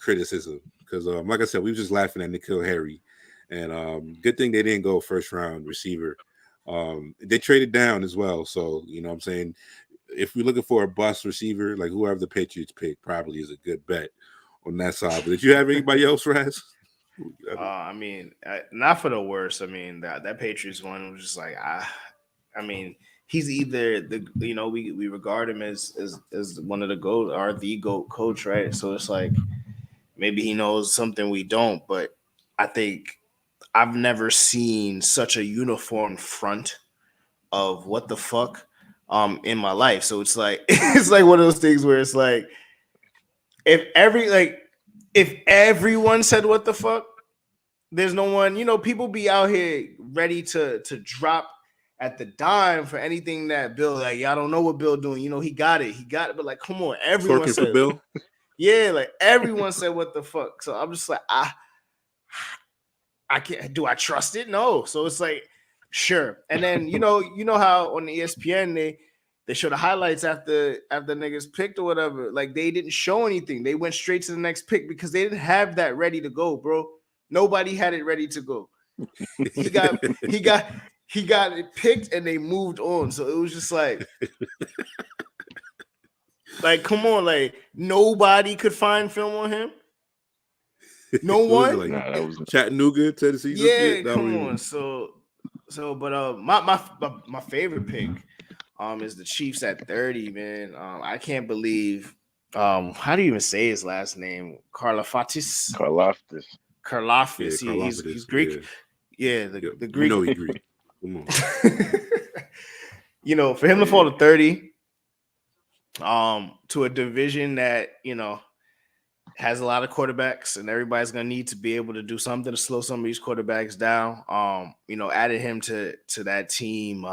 criticism because like I said, we were just laughing at N'Keal Harry, and good thing they didn't go first round receiver. They traded down as well, so you know what I'm saying if we're looking for a bust receiver, like whoever the Patriots pick probably is a good bet on that side. But did you have anybody else, Raz? I mean, not for the worst. I mean, that Patriots one was just like, I mean, he's either we regard him as one of the GOAT or the GOAT coach, right? So it's like maybe he knows something we don't, but I think I've never seen such a uniform front of what the fuck in my life. So it's like one of those things where it's like if everyone said what the fuck, there's no one, people be out here ready to drop at the dime for anything that Bill, like, y'all don't know what Bill doing. He got it. But like, come on, everyone said Bill. Yeah, like everyone said what the fuck. So I'm just like, I can't. Do I trust it? No. So it's like, sure. And then you know how on the ESPN they show the highlights after niggas picked or whatever. Like they didn't show anything. They went straight to the next pick because they didn't have that ready to go, bro. Nobody had it ready to go. He got it picked and they moved on. So it was just like come on, like nobody could find film on him. No one. That was Chattanooga, Tennessee. Yeah, come on. So, but my favorite pick is the Chiefs at 30, man. I can't believe how do you even say his last name? Karlaftis. Yeah, He's Greek. Yeah, the Greek. You know he's Greek. Come on. you know, for him to fall to 30, to a division that, you know, has a lot of quarterbacks and everybody's gonna need to be able to do something to slow some of these quarterbacks down. You know, added him to that team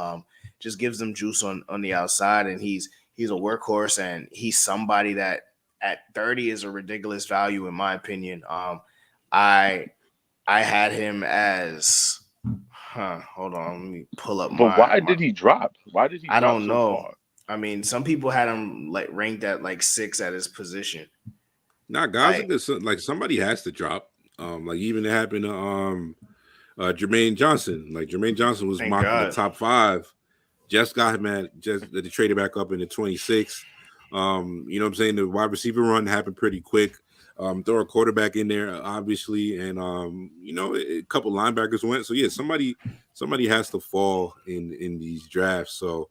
just gives them juice on the outside, and he's a workhorse, and he's somebody that at 30 is a ridiculous value in my opinion. I had him as hold on, let me pull up But why did he drop? Why did he I drop don't so know. far? I mean, some people had him like ranked at like 6 at his position. Nah, guys, like somebody has to drop. Like even it happened to Jermaine Johnson. Like Jermaine Johnson was mocked in the top 5. Just got him they traded back up in the 26. You know what I'm saying? The wide receiver run happened pretty quick. Throw a quarterback in there, obviously, and you know, a couple linebackers went. So yeah, somebody has to fall in these drafts. So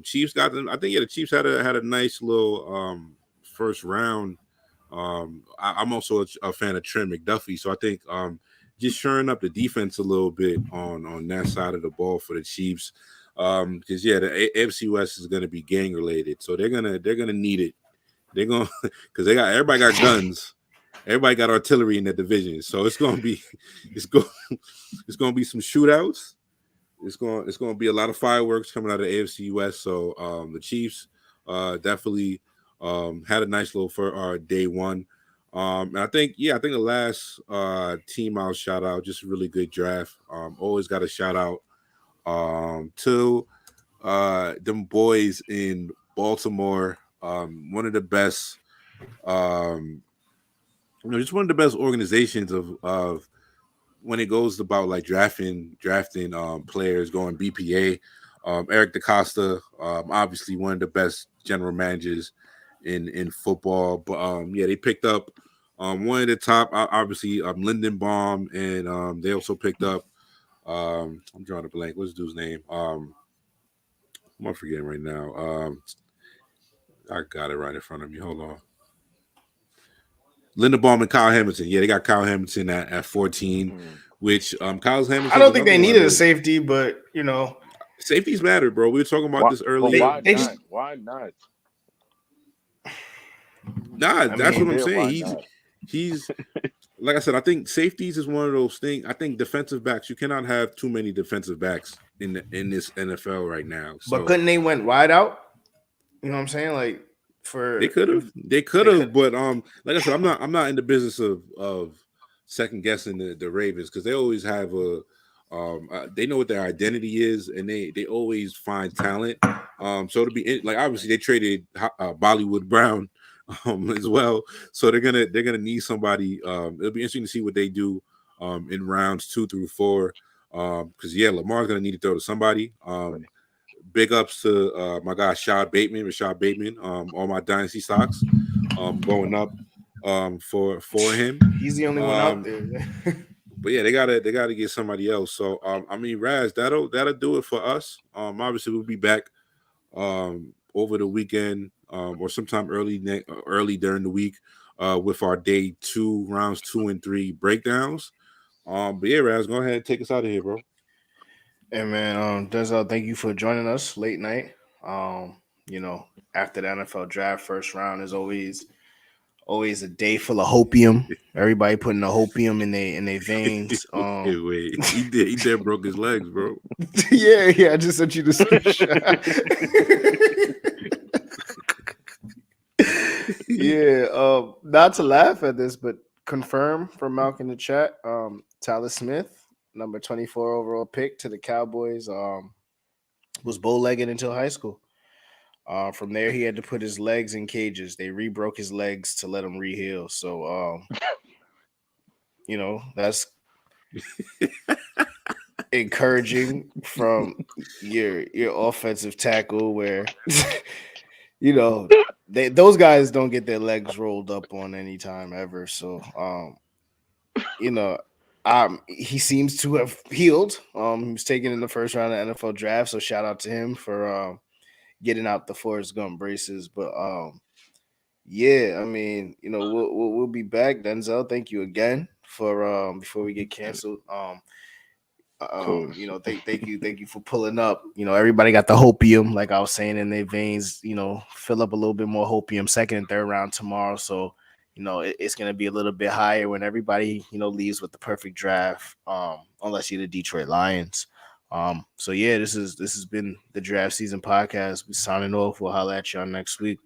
Chiefs got them. I think the Chiefs had a nice little first round. I'm also a fan of Trent McDuffie, so I think just shoring up the defense a little bit on that side of the ball for the Chiefs. Because the AFC West is going to be gang related, so they're gonna need it. They're gonna because everybody got guns, everybody got artillery in that division, so it's gonna be some shootouts. It's gonna be a lot of fireworks coming out of the AFC West. So the Chiefs definitely had a nice little for day one. And I think the last team I'll shout out, just a really good draft. Always got a shout out to them boys in Baltimore. One of the best, just one of the best organizations of when it goes about like drafting players, going BPA. Eric DaCosta, obviously one of the best general managers in football. But they picked up one of the top, obviously Lindenbaum, and they also picked up I'm drawing a blank. What's the dude's name? I'm forgetting right now. I got it right in front of me. Hold on. Lindenbaum and Kyle Hamilton. Yeah, they got Kyle Hamilton at 14, which Kyle Hamilton. I don't think they needed a safety, but you know, safeties matter, bro. We were talking about this earlier. Why not? Nah, that's what I'm saying. He's like I said, I think safeties is one of those things. I think defensive backs, you cannot have too many defensive backs in this NFL right now. So, but couldn't they went wide out? You know what I'm saying? Like they could have, but like I said, I'm not in the business of second guessing the Ravens, because they always have they know what their identity is, and they always find talent. So to be like, obviously they traded Bollywood Brown as well, so they're gonna need somebody. It'll be interesting to see what they do in rounds 2 through 4, because Lamar's gonna need to throw to somebody. Big ups to my guy Rashad Bateman, all my dynasty stocks going up for him. He's the only one out there. But yeah, they gotta get somebody else. So I mean, Raz, that'll do it for us. Obviously we'll be back over the weekend or sometime early during the week with our day 2 rounds 2 and 3 breakdowns. But yeah, Raz, go ahead and take us out of here, bro. Hey man, Denzel, thank you for joining us late night. You know, after the NFL draft, first round is always a day full of hopium. Everybody putting the hopium in their veins. Wait, he did broke his legs, bro. yeah, I just sent you the screenshot. Yeah, not to laugh at this, but confirm from Malcolm in the chat. Tyler Smith, number 24 overall pick to the Cowboys, was bow-legged until high school. From there, he had to put his legs in cages. They re-broke his legs to let him re-heal. So, you know, that's encouraging from your offensive tackle, where you know those guys don't get their legs rolled up on any time ever. So, you know, he seems to have healed. He was taken in the first round of the NFL draft. So shout out to him for getting out the Forrest Gump braces. But yeah, I mean, you know, we'll be back. Denzel, thank you again for before we get canceled. course. You know, thank you for pulling up. You know, everybody got the hopium, like I was saying, in their veins. You know, fill up a little bit more hopium second and third round tomorrow. So, you know, it's gonna be a little bit higher when everybody, you know, leaves with the perfect draft. Unless you're the Detroit Lions. So yeah, this has been the draft season podcast. We signing off. We'll holler at y'all next week.